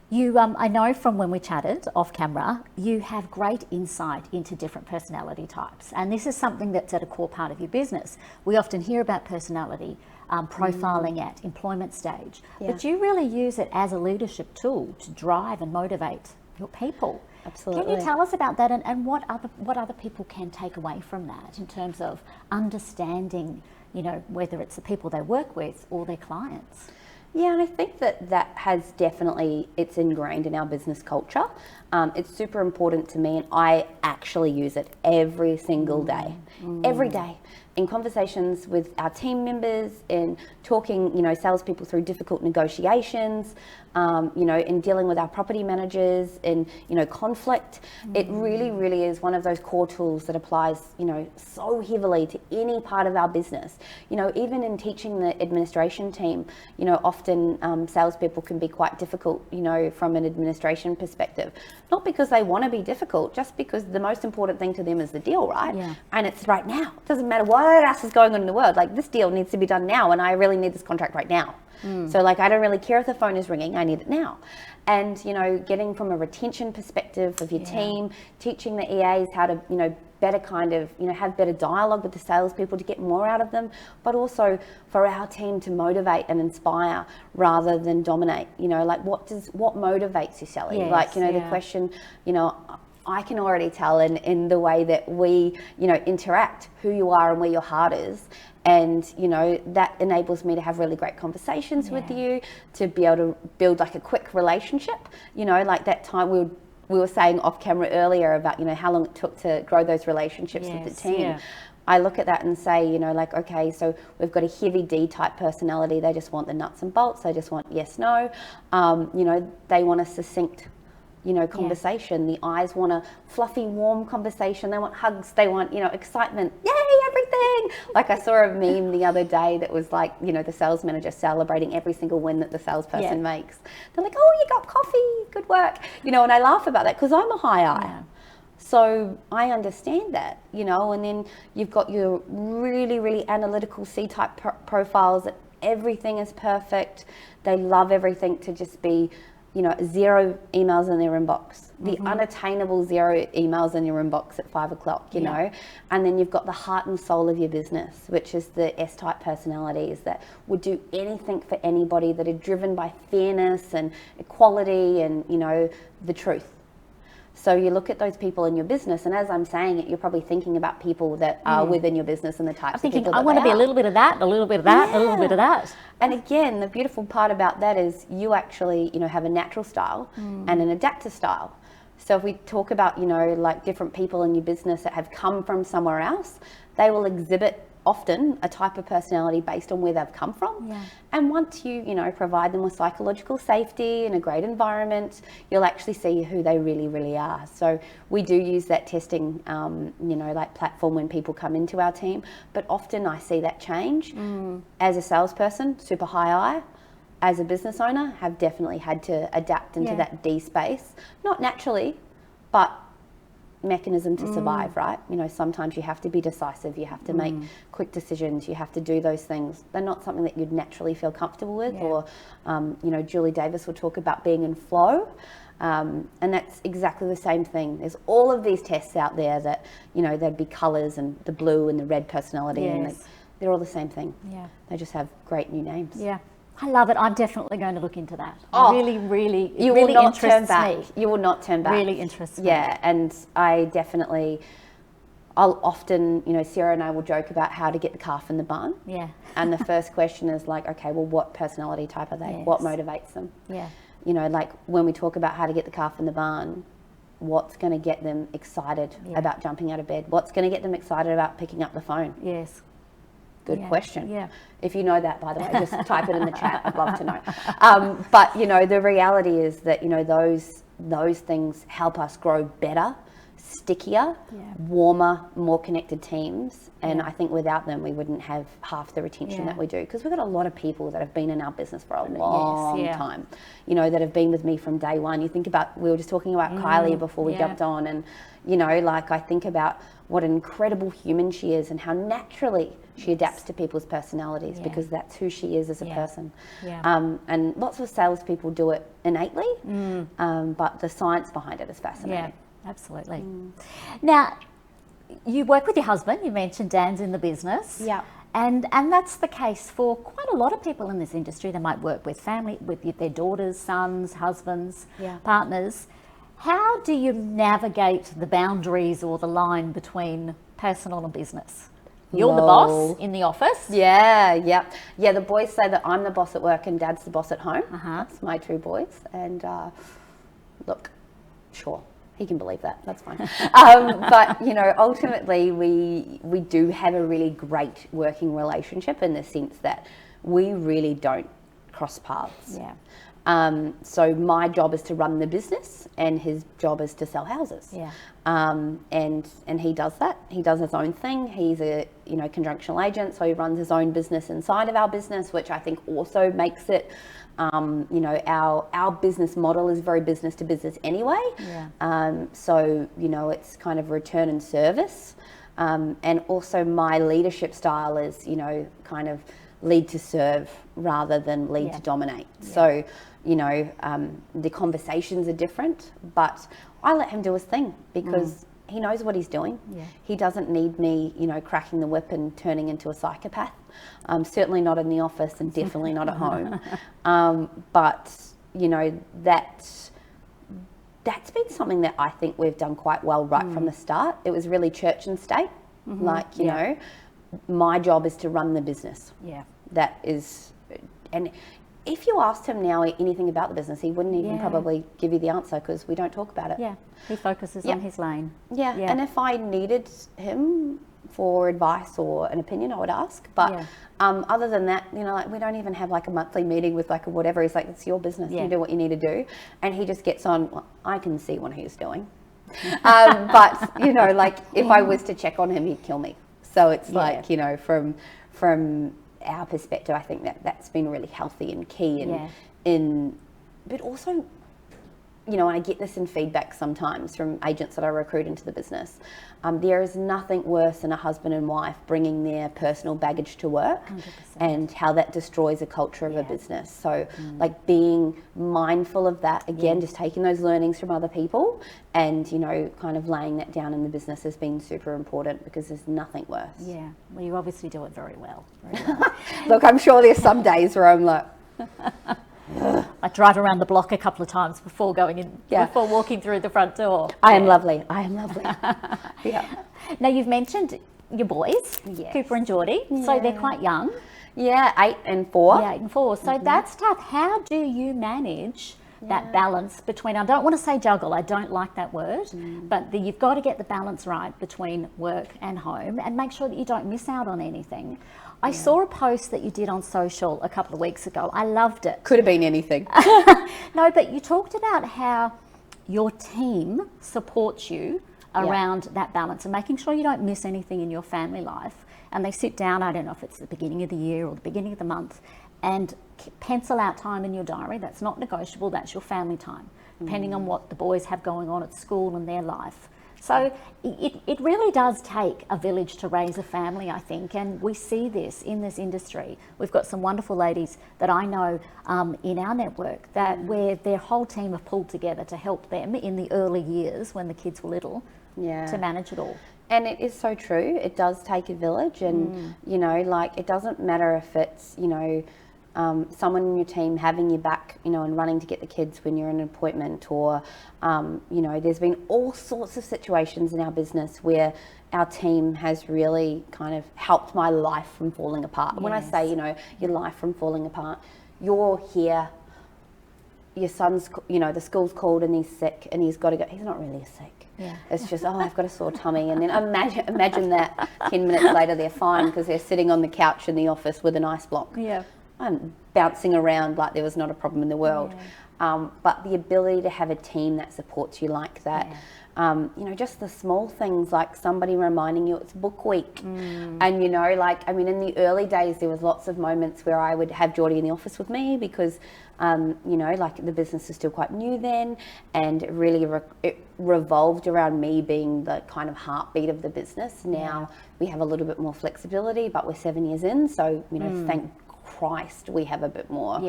You, I know from when we chatted off camera, you have great insight into different personality types. And this is something that's at a core part of your business. We often hear about personality profiling at employment stage, but you really use it as a leadership tool to drive and motivate your people. Absolutely. Can you tell us about that, and what other people can take away from that in terms of understanding, you know, whether it's the people they work with or their clients? Yeah, and I think that has definitely, it's ingrained in our business culture. It's super important to me, and I actually use it every single day, every day. In conversations with our team members, in talking, you know, salespeople through difficult negotiations, you know, in dealing with our property managers, in, you know, conflict. It really, really is one of those core tools that applies, you know, so heavily to any part of our business. You know, even in teaching the administration team, you know, often salespeople can be quite difficult, you know, from an administration perspective. Not because they want to be difficult, just because the most important thing to them is the deal, right? Yeah. And it's right now. It doesn't matter what else is going on in the world. Like, this deal needs to be done now, and I really need this contract right now. So, like, I don't really care if the phone is ringing. I need it now. And, you know, getting from a retention perspective of your team, teaching the EAs how to, you know, better kind of, you know, have better dialogue with the salespeople to get more out of them, but also for our team to motivate and inspire rather than dominate. You know, like, what motivates you, Sally? Yes, like, you know, the question, you know, I can already tell in the way that we, you know, interact, who you are and where your heart is. And, you know, that enables me to have really great conversations with you, to be able to build like a quick relationship. You know, like that time we were saying off camera earlier about, you know, how long it took to grow those relationships with the team. Yeah. I look at that and say, you know, like, okay, so we've got a heavy D type personality. They just want the nuts and bolts. They just want yes, no. You know, they want a succinct, you know, conversation. The eyes want a fluffy, warm conversation. They want hugs. They want, you know, excitement. Yay, everything. Like, I saw a meme the other day that was like, you know, the sales manager celebrating every single win that the salesperson makes. They're like, oh, you got coffee. Good work. You know, and I laugh about that because I'm a high eye. Yeah. So I understand that, you know, and then you've got your really, really analytical C-type profiles that everything is perfect. They love everything to just be, you know, 0 emails in their inbox, the unattainable 0 emails in your inbox at 5 o'clock, you know. And then you've got the heart and soul of your business, which is the S-type personalities that would do anything for anybody, that are driven by fairness and equality and, you know, the truth. So you look at those people in your business, and as I'm saying it, you're probably thinking about people that are within your business and the types of people that I want to be a little bit of that, a little bit of that, a little bit of that. And again, the beautiful part about that is you actually, you know, have a natural style and an adaptive style. So if we talk about, you know, like different people in your business that have come from somewhere else, they will exhibit often a type of personality based on where they've come from. Yeah. And once you, provide them with psychological safety and a great environment, you'll actually see who they really, really are. So we do use that testing, like platform when people come into our team. But often I see that change. As a salesperson, super high I. As a business owner, have definitely had to adapt into that D space. Not naturally, but mechanism to survive, right? Sometimes you have to be decisive, you have to make quick decisions, you have to do those things. They're not something that you'd naturally feel comfortable with, or Julie Davis will talk about being in flow, and that's exactly the same thing. There's all of these tests out there that there'd be colors and the blue and the red personality, and they're all the same thing. They just have great new names. I love it. I'm definitely going to look into that. Oh, really, you really will not turn interests back. me. You will not turn back. Really interests me. Yeah, and I'll often, Sarah and I will joke about how to get the calf in the barn. Yeah. And the first question is like, okay, well, what personality type are they? Yes. What motivates them? Yeah. Like when we talk about how to get the calf in the barn, what's going to get them excited about jumping out of bed? What's going to get them excited about picking up the phone? Yes. Good question. Yeah. If you know that, by the way, just type it in the chat. I'd love to know. But the reality is that those things help us grow better, stickier, warmer, more connected teams. And I think without them, we wouldn't have half the retention that we do, because we've got a lot of people that have been in our business for a long time. That have been with me from day one. You think about, we were just talking about Kylie before we jumped on, and I think about what an incredible human she is and how naturally she adapts to people's personalities, because that's who she is as a person. And lots of salespeople do it innately, but the science behind it is fascinating. Yeah, absolutely. Now, you work with your husband. You mentioned Dan's in the business. Yeah. And that's the case for quite a lot of people in this industry. They might work with family, with their daughters, sons, husbands, partners. How do you navigate the boundaries or the line between personal and business? You're the boss in the office. Yeah. The boys say that I'm the boss at work and Dad's the boss at home. That's my two boys. And look, sure, he can believe that. That's fine. But ultimately, we do have a really great working relationship in the sense that we really don't cross paths. Yeah. So my job is to run the business, and his job is to sell houses. Yeah. And he does that. He does his own thing. He's a conjunctional agent, so he runs his own business inside of our business, which I think also makes it, our business model is very business to business anyway. Yeah. So it's kind of return and service, and also my leadership style is kind of lead to serve rather than lead to dominate. So the conversations are different, but I let him do his thing because he knows what he's doing. He doesn't need me cracking the whip and turning into a psychopath. Certainly not in the office, and definitely not at home. But that's been something that I think we've done quite well right from the start. It was really church and state. My job is to run the business. That is, and if you asked him now anything about the business, he wouldn't even probably give you the answer, because we don't talk about it. He focuses on his lane. And if I needed him for advice or an opinion, I would ask. But other than that, we don't even have like a monthly meeting with like a whatever. He's like, it's your business. You do what you need to do. And he just gets on. Well, I can see what he's doing. But if I was to check on him, he'd kill me. So it's like, from our perspective, I think that's been really healthy and key but also, and I get this in feedback sometimes from agents that I recruit into the business. There is nothing worse than a husband and wife bringing their personal baggage to work 100%. And how that destroys a culture of a business. So being mindful of that, again, just taking those learnings from other people and, kind of laying that down in the business has been super important, because there's nothing worse. Yeah, well, you obviously do it very well. Look, I'm sure there's some days where I'm like... I drive around the block a couple of times before going in, before walking through the front door. I am lovely. Now, you've mentioned your boys, Cooper and Geordie, so they're quite young. 8 and 4. 8 and 4. So that's tough. How do you manage that balance between, I don't want to say juggle, I don't like that word, but you've got to get the balance right between work and home and make sure that you don't miss out on anything. I saw a post that you did on social a couple of weeks ago. I loved it. Could have been anything. No, but you talked about how your team supports you around that balance and making sure you don't miss anything in your family life. And they sit down, I don't know if it's the beginning of the year or the beginning of the month, and pencil out time in your diary. That's not negotiable, that's your family time, depending on what the boys have going on at school and their life. So it really does take a village to raise a family, I think, and we see this in this industry. We've got some wonderful ladies that I know in our network that where their whole team have pulled together to help them in the early years when the kids were little to manage it all. And it is so true. It does take a village, and you know, like, it doesn't matter if it's, you know, someone in your team having your back, you know, and running to get the kids when you're in an appointment, or you know, there's been all sorts of situations in our business where our team has really kind of helped my life from falling apart. Yes. When I say, you know, your life from falling apart, you're here, your son's, you know, the school's called and he's sick and he's got to go. He's not really sick. Yeah. It's just, oh, I've got a sore tummy. And then imagine that 10 minutes later they're fine because they're sitting on the couch in the office with an ice block. Yeah. I'm bouncing around like there was not a problem in the world. Yeah. But the ability to have a team that supports you like that, you know, just the small things like somebody reminding you it's book week. And, you know, like, I mean, in the early days, there was lots of moments where I would have Geordie in the office with me because, you know, like the business is still quite new then, and it really it revolved around me being the kind of heartbeat of the business. Now we have a little bit more flexibility, but we're 7 years in, so, you know, thank Christ we have a bit more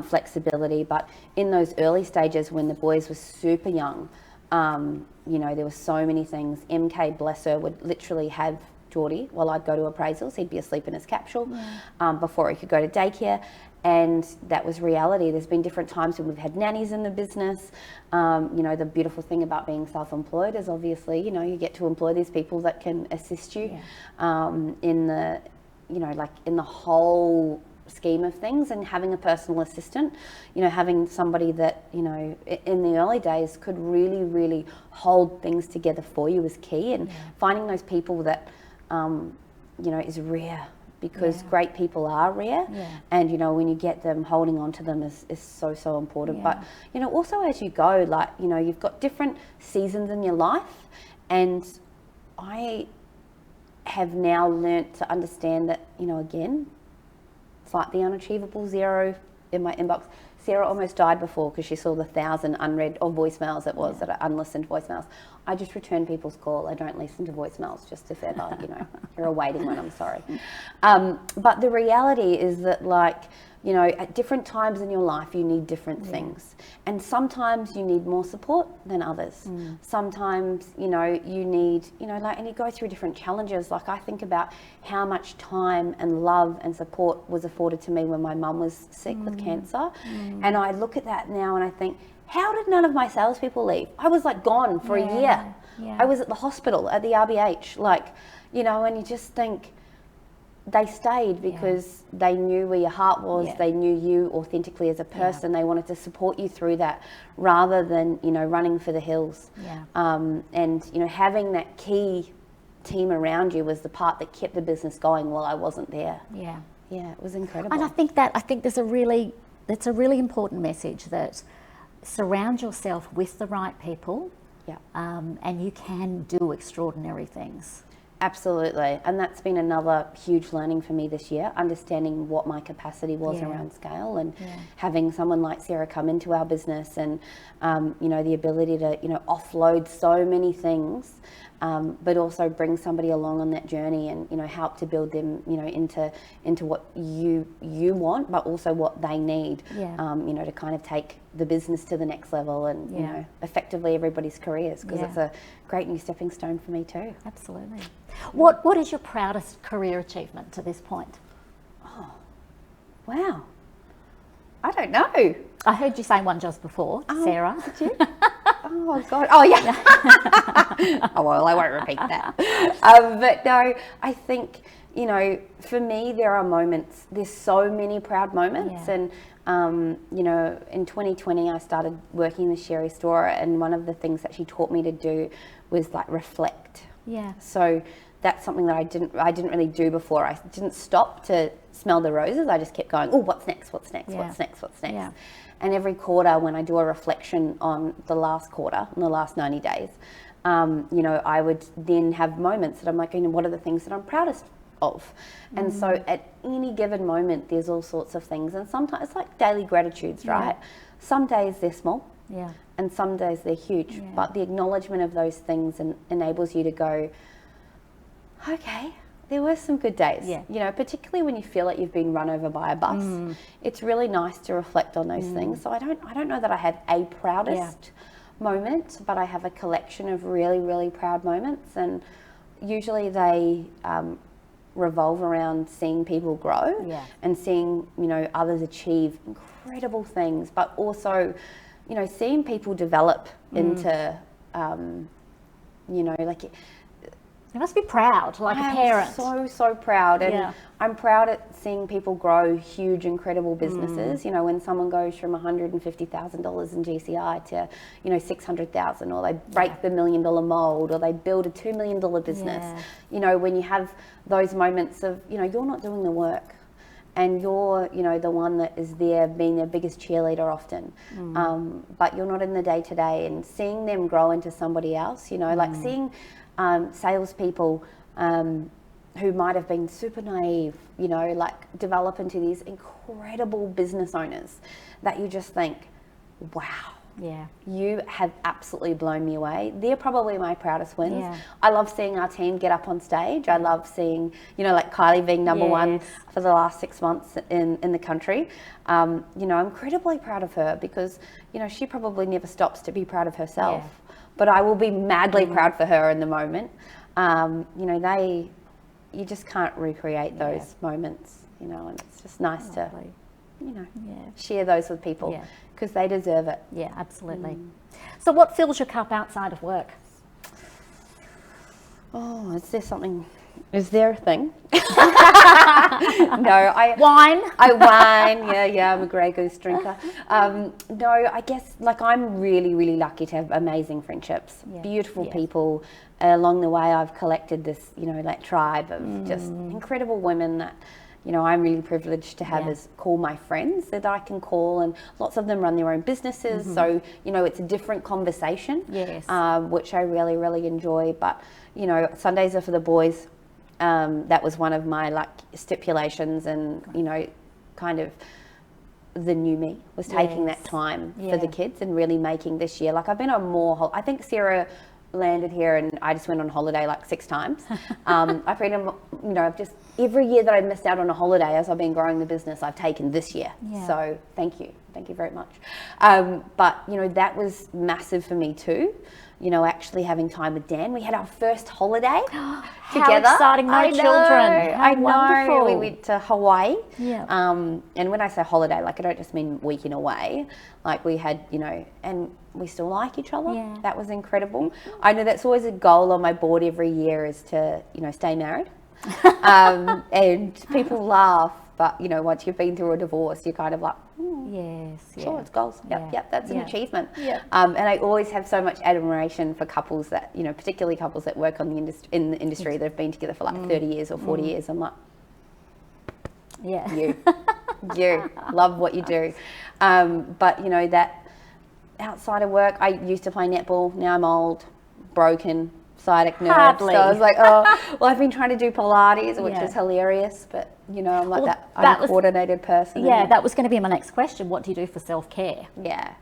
flexibility. But in those early stages when the boys were super young, you know, there were so many things. MK, bless her, would literally have Geordie while I'd go to appraisals. He'd be asleep in his capsule before he could go to daycare, and that was reality. There's been different times when we've had nannies in the business. You know, the beautiful thing about being self-employed is obviously, you know, you get to employ these people that can assist you in the, you know, like in the whole scheme of things, and having a personal assistant, you know, having somebody that, you know, in the early days could really hold things together for you is key. And finding those people that, you know, is rare, because great people are rare. And, you know, when you get them, holding on to them is so important. But, you know, also as you go, like, you know, you've got different seasons in your life, and I have now learnt to understand that, you know, again, it's like the unachievable zero in my inbox. Sarah almost died before because she saw the 1,000 unread or voicemails that are unlistened voicemails. I just return people's call. I don't listen to voicemails, just if ever, you know, you're awaiting one, I'm sorry. But the reality is that, like, you know, at different times in your life, you need different things. And sometimes you need more support than others. Sometimes, you know, you need, you know, like, and you go through different challenges. Like, I think about how much time and love and support was afforded to me when my mum was sick with cancer. And I look at that now and I think, how did none of my salespeople leave? I was like gone for a year. I was at the hospital at the RBH, like, you know, and you just think, they stayed because they knew where your heart was. They knew you authentically as a person. They wanted to support you through that rather than, you know, running for the hills. And, you know, having that key team around you was the part that kept the business going while I wasn't there. Yeah, it was incredible. And I think that's a really important message, that surround yourself with the right people, and you can do extraordinary things. Absolutely, and that's been another huge learning for me this year, understanding what my capacity was around scale, and having someone like Sarah come into our business, and you know, the ability to, you know, offload so many things, but also bring somebody along on that journey, and, you know, help to build them, you know, into what you want, but also what they need, you know, to kind of take the business to the next level, and you know, effectively everybody's careers, because it's a great new stepping stone for me too. Absolutely. What is your proudest career achievement to this point? Oh, wow. I don't know. I heard you say one just before, Sarah. Did you? Oh God. Oh yeah. Oh well, I won't repeat that. But no, I think, you know, for me, there are moments, there's so many proud moments. Yeah. And, you know, in 2020, I started working in the Sherry store, and one of the things that she taught me to do was like reflect. Yeah. So that's something that I didn't really do before. I didn't stop to smell the roses. I just kept going, oh, what's next? What's next? Yeah. What's next? What's next? Yeah. And every quarter, when I do a reflection on the last quarter, on the last 90 days, you know, I would then have moments that I'm like, you know, what are the things that I'm proudest of? And so at any given moment, there's all sorts of things. And sometimes it's like daily gratitudes, right? Some days they're small. Yeah. And some days they're huge. Yeah. But the acknowledgement of those things enables you to go, okay, there were some good days. Yeah. You know, particularly when you feel like you've been run over by a bus. It's really nice to reflect on those things. So I don't know that I have a proudest moment, but I have a collection of really, really proud moments, and usually they revolve around seeing people grow and seeing, you know, others achieve incredible things, but also, you know, seeing people develop into, you know, like. You must be proud, like a parent. So proud, and I'm proud at seeing people grow huge, incredible businesses. You know, when someone goes from $150,000 in GCI to, you know, $600,000, or they break the $1 million mold, or they build a $2 million business. You know, when you have those moments of, you know, you're not doing the work, and you're, you know, the one that is there being their biggest cheerleader often, but you're not in the day to day, and seeing them grow into somebody else. You know, like seeing salespeople who might have been super naive, you know, like develop into these incredible business owners that you just think, wow, you have absolutely blown me away. They're probably my proudest wins. I love seeing our team get up on stage. I love seeing, you know, like Kylie being number one for the last 6 months in the country. You know, I'm incredibly proud of her, because, you know, she probably never stops to be proud of herself. But I will be madly proud for her in the moment. You know, you just can't recreate those moments, you know, and it's just nice to, you know, share those with people, because they deserve it. Yeah, absolutely. So what fills your cup outside of work? Oh, is there a thing? No, Wine? Yeah, I'm a Grey Goose drinker. No, I guess, like, I'm really, really lucky to have amazing friendships, beautiful people. Along the way, I've collected this, you know, like tribe of just incredible women that, you know, I'm really privileged to have as call my friends, that I can call, and lots of them run their own businesses. So, you know, it's a different conversation, which I really, really enjoy. But, you know, Sundays are for the boys. That was one of my, like, stipulations, and, you know, kind of the new me was taking that time for the kids and really making this year. Like, I've been on more, I think Sarah landed here and I just went on holiday like 6 times. I've been, you know, I've just, every year that I missed out on a holiday as I've been growing the business, I've taken this year. So thank you very much. But, you know, that was massive for me too. You know, actually having time with Dan. We had our first holiday together. How exciting, no children. How I know. wonderful. We went to Hawaii. Yeah. And when I say holiday, like, I don't just mean weekend away. Like, we had, you know, and we still like each other. Yeah. That was incredible. I know that's always a goal on my board every year, is to, you know, stay married. And people laugh, but, you know, once you've been through a divorce, you're kind of like, sure, it's goals. Yep, that's an achievement. And I always have so much admiration for couples that, you know, particularly couples that work on in the industry that have been together for like 30 years or 40 years. I'm like, you love what you do. But, you know, that outside of work, I used to play netball. Now I'm old, broken, sciatic nerve. Hardly. So I was like, oh, well, I've been trying to do Pilates, which is hilarious, but, you know, I'm like that uncoordinated person. Yeah, that was going to be my next question. What do you do for self-care? Yeah.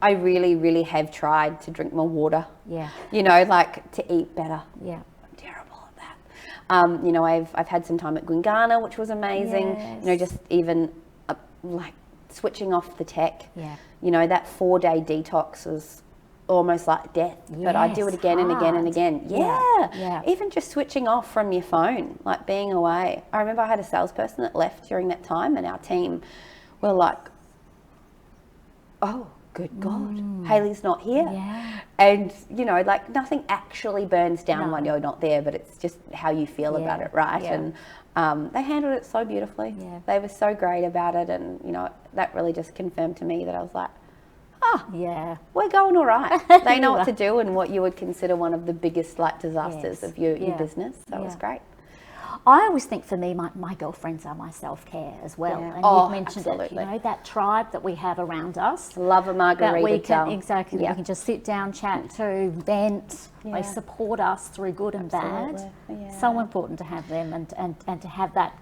I really, really have tried to drink more water. Yeah. You know, like, to eat better. Yeah. I'm terrible at that. You know, I've had some time at Gwingana, which was amazing. Yes. You know, just even like switching off the tech. Yeah. You know, that 4-day detox was almost like death, but I do it again and again and again. Yeah. Even just switching off from your phone, like being away. I remember I had a salesperson that left during that time, and our team were like, oh, good God, Hayley's not here. And, you know, like nothing actually burns down No. when you're not there, but it's just how you feel about it, right? Yeah. And they handled it so beautifully. Yeah. They were so great about it. And, you know, that really just confirmed to me that I was like, Yeah. we're going all right. They know what to do and what you would consider one of the biggest like disasters Yes. of your Yeah. business. So it was Yeah. great. I always think for me, my girlfriends are my self-care as well. Yeah. And Oh, you've mentioned it, absolutely. you know, that tribe that we have around us. Love a margarita. That we can, Del. exactly, Yeah. we can just sit down, chat to, vent. Yeah. They support us through good and bad. Absolutely. Yeah. So important to have them and to have that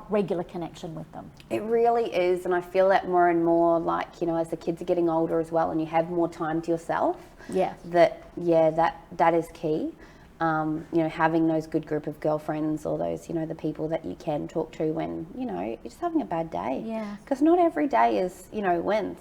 regular connection with them. It really is, and I feel that more and more, like, you know, as the kids are getting older as well and you have more time to yourself, Yeah. that is key. You know, having those good group of girlfriends or those, you know, the people that you can talk to when, you know, you're just having a bad day. Yeah. Because not every day is, you know, wins.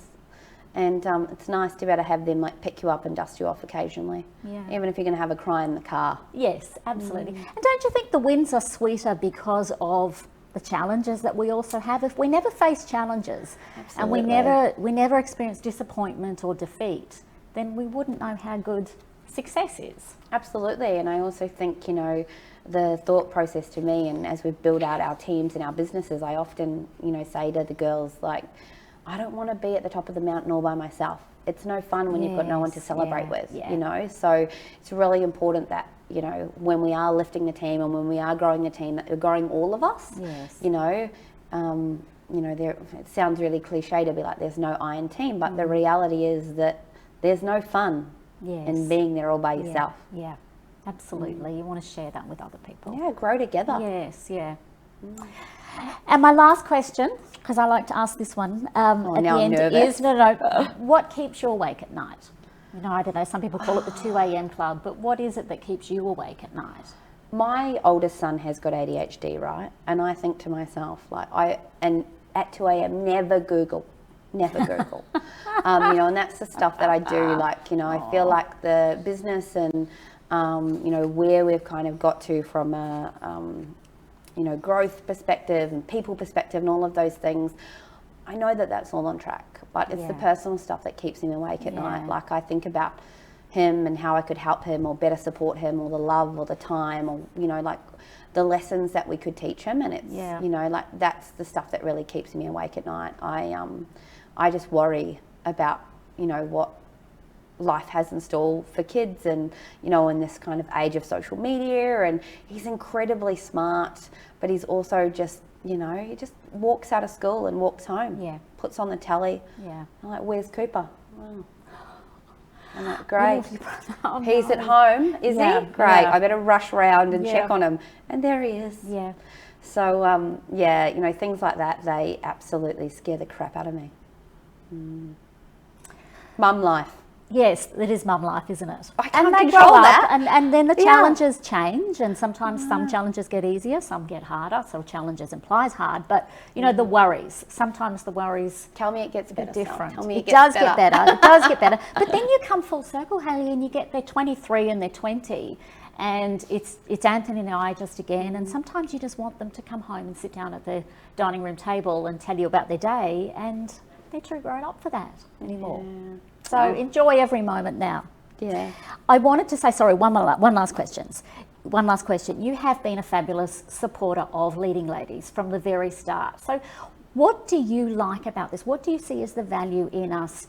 And it's nice to be able to have them like pick you up and dust you off occasionally. Yeah. Even if you're going to have a cry in the car. Yes, absolutely. And don't you think the wins are sweeter because of the challenges that we also have? If we never face challenges and we never experience disappointment or defeat, then we wouldn't know how good success is. Absolutely, and I also think, you know, the thought process to me, and as we build out our teams and our businesses, I often, you know, say to the girls, like, I don't want to be at the top of the mountain all by myself. It's no fun when you've got no one to Yes, celebrate yeah, with, yeah. you know, so it's really important that, you know, when we are lifting the team and when we are growing the team, that we're growing all of us, Yes. you know. You know, it sounds really cliche to be like there's no I in team, but the reality is that there's no fun Yes. in being there all by yourself. Yeah, absolutely. You want to share that with other people. Yeah, grow together. Yes, yeah. And my last question, because I like to ask this one at the now I'm end, nervous. is what keeps you awake at night? You know, I don't know, some people call it the 2 a.m. club, but what is it that keeps you awake at night? My oldest son has got ADHD, right? And I think to myself, like, and at 2 a.m, never Google. You know, and that's the stuff that I do. Like, you know, I feel like the business and, you know, where we've kind of got to from a, you know, growth perspective and people perspective and all of those things, I know that that's all on track, but it's the Yeah. personal stuff that keeps me awake at night. Like, I think about him and how I could help him or better support him, or the love or the time, or, you know, like the lessons that we could teach him. And it's, Yeah. you know, like that's the stuff that really keeps me awake at night. I just worry about, you know, what life has in store for kids, and, you know, in this kind of age of social media. And he's incredibly smart, but he's also just, you know, he just walks out of school and walks home. Yeah. Puts on the telly. Yeah. I'm like, where's Cooper? Oh. I'm like, great. Oh, He's no. at home, is Yeah, he? Great. yeah. I better rush around and check Yeah. on him. And there he is. Yeah. So, yeah, you know, things like that, they absolutely scare the crap out of me. Mum life. Yes, it is mum life, isn't it? I can't and they control grow that. up, and then the Yeah. challenges change, and sometimes some challenges get easier, some get harder. So challenges implies hard, but you know the worries. Sometimes the worries Tell me it gets are better. different. Sal. Tell me It it does gets get better. It does get better. But then you come full circle, Hayley, and you get they're 23 and they're 20, and it's Anthony and I just again. And sometimes you just want them to come home and sit down at the dining room table and tell you about their day, and they're too grown up for that anymore. So enjoy every moment now. Yeah. I wanted to say, sorry, one last question. One last question. You have been a fabulous supporter of Leading Ladies from the very start. So what do you like about this? What do you see as the value in us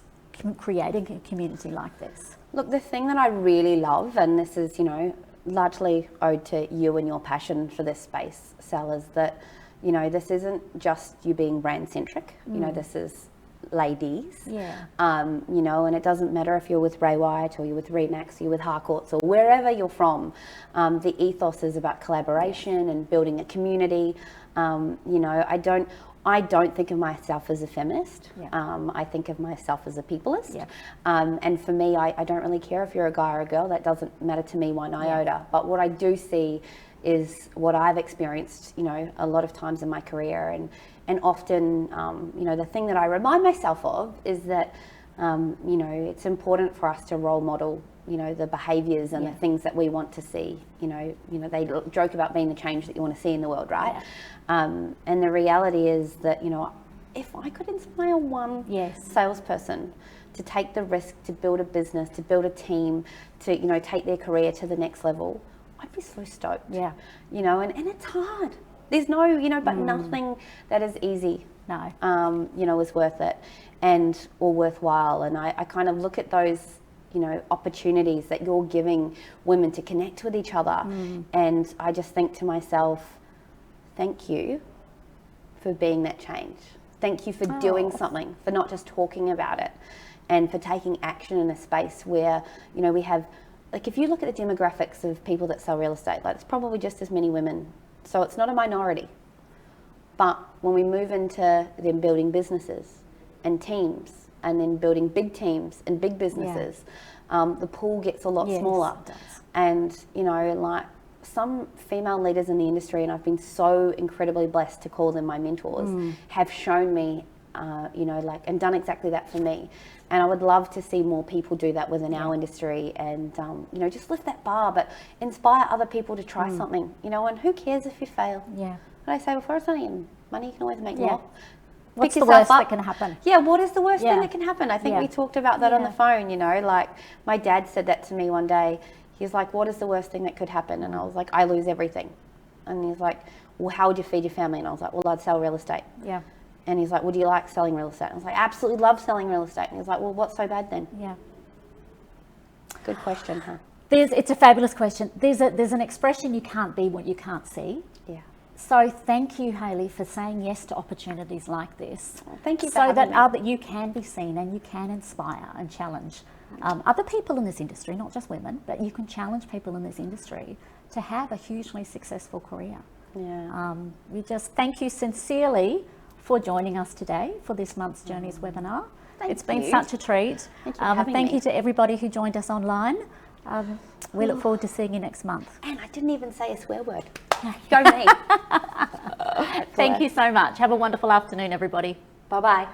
creating a community like this? Look, the thing that I really love, and this is, you know, largely owed to you and your passion for this space, Sal, is that, you know, this isn't just you being brand centric. You know, this is ladies. Yeah. You know, and it doesn't matter if you're with Ray White or you're with Remax or you're with Harcourts or wherever you're from. The ethos is about collaboration and building a community. You know, I don't think of myself as a feminist. Yeah. I think of myself as a peopleist. Yeah. And for me, I don't really care if you're a guy or a girl. That doesn't matter to me one iota. But what I do see is what I've experienced, you know, a lot of times in my career, and often, you know, the thing that I remind myself of is that, you know, it's important for us to role model, you know, the behaviours and the things that we want to see. You know, they joke about being the change that you want to see in the world, right? And the reality is that, you know, if I could inspire one salesperson to take the risk to build a business, to build a team, to, you know, take their career to the next level, I'd be so stoked. Yeah. You know, and it's hard. There's no, you know, but nothing that is easy, No. you know, is worth it or worthwhile. And I kind of look at those, you know, opportunities that you're giving women to connect with each other. And I just think to myself, thank you for being that change. Thank you for doing something, for not just talking about it, and for taking action in a space where, you know, we have, like, if you look at the demographics of people that sell real estate, like, it's probably just as many women. So it's not a minority. But when we move into them building businesses and teams, and then building big teams and big businesses, the pool gets a lot smaller. It does. And, you know, like, some female leaders in the industry, and I've been so incredibly blessed to call them my mentors, have shown me, you know, like, and done exactly that for me. And I would love to see more people do that within our industry, and, you know, just lift that bar, but inspire other people to try something, you know, and who cares if you fail? Yeah. What I say before, it's only money, you can always make more. What's Pick the yourself worst up. that can happen? Yeah, what is the worst Yeah. thing that can happen? I think Yeah. we talked about that on the phone, you know, like, my dad said that to me one day. He's like, what is the worst thing that could happen? And I was like, I lose everything. And he's like, well, how would you feed your family? And I was like, well, I'd sell real estate. Yeah. And he's like, well, do you like selling real estate? And I was like, I absolutely love selling real estate. And he's like, well, what's so bad then? Yeah. Good question, huh? It's a fabulous question. There's an expression, you can't be what you can't see. Yeah. So thank you, Hayley, for saying yes to opportunities like this. Well, thank you for so having that me. you can be seen and you can inspire and challenge other people in this industry, not just women, but you can challenge people in this industry to have a hugely successful career. Yeah. We just thank you sincerely for joining us today for this month's Journeys webinar. It's been you. such a treat. Thank you for having thank me. you to everybody who joined us online. We look forward to seeing you next month. And I didn't even say a swear word. Go me. Thank you so much. Have a wonderful afternoon, everybody. Bye-bye.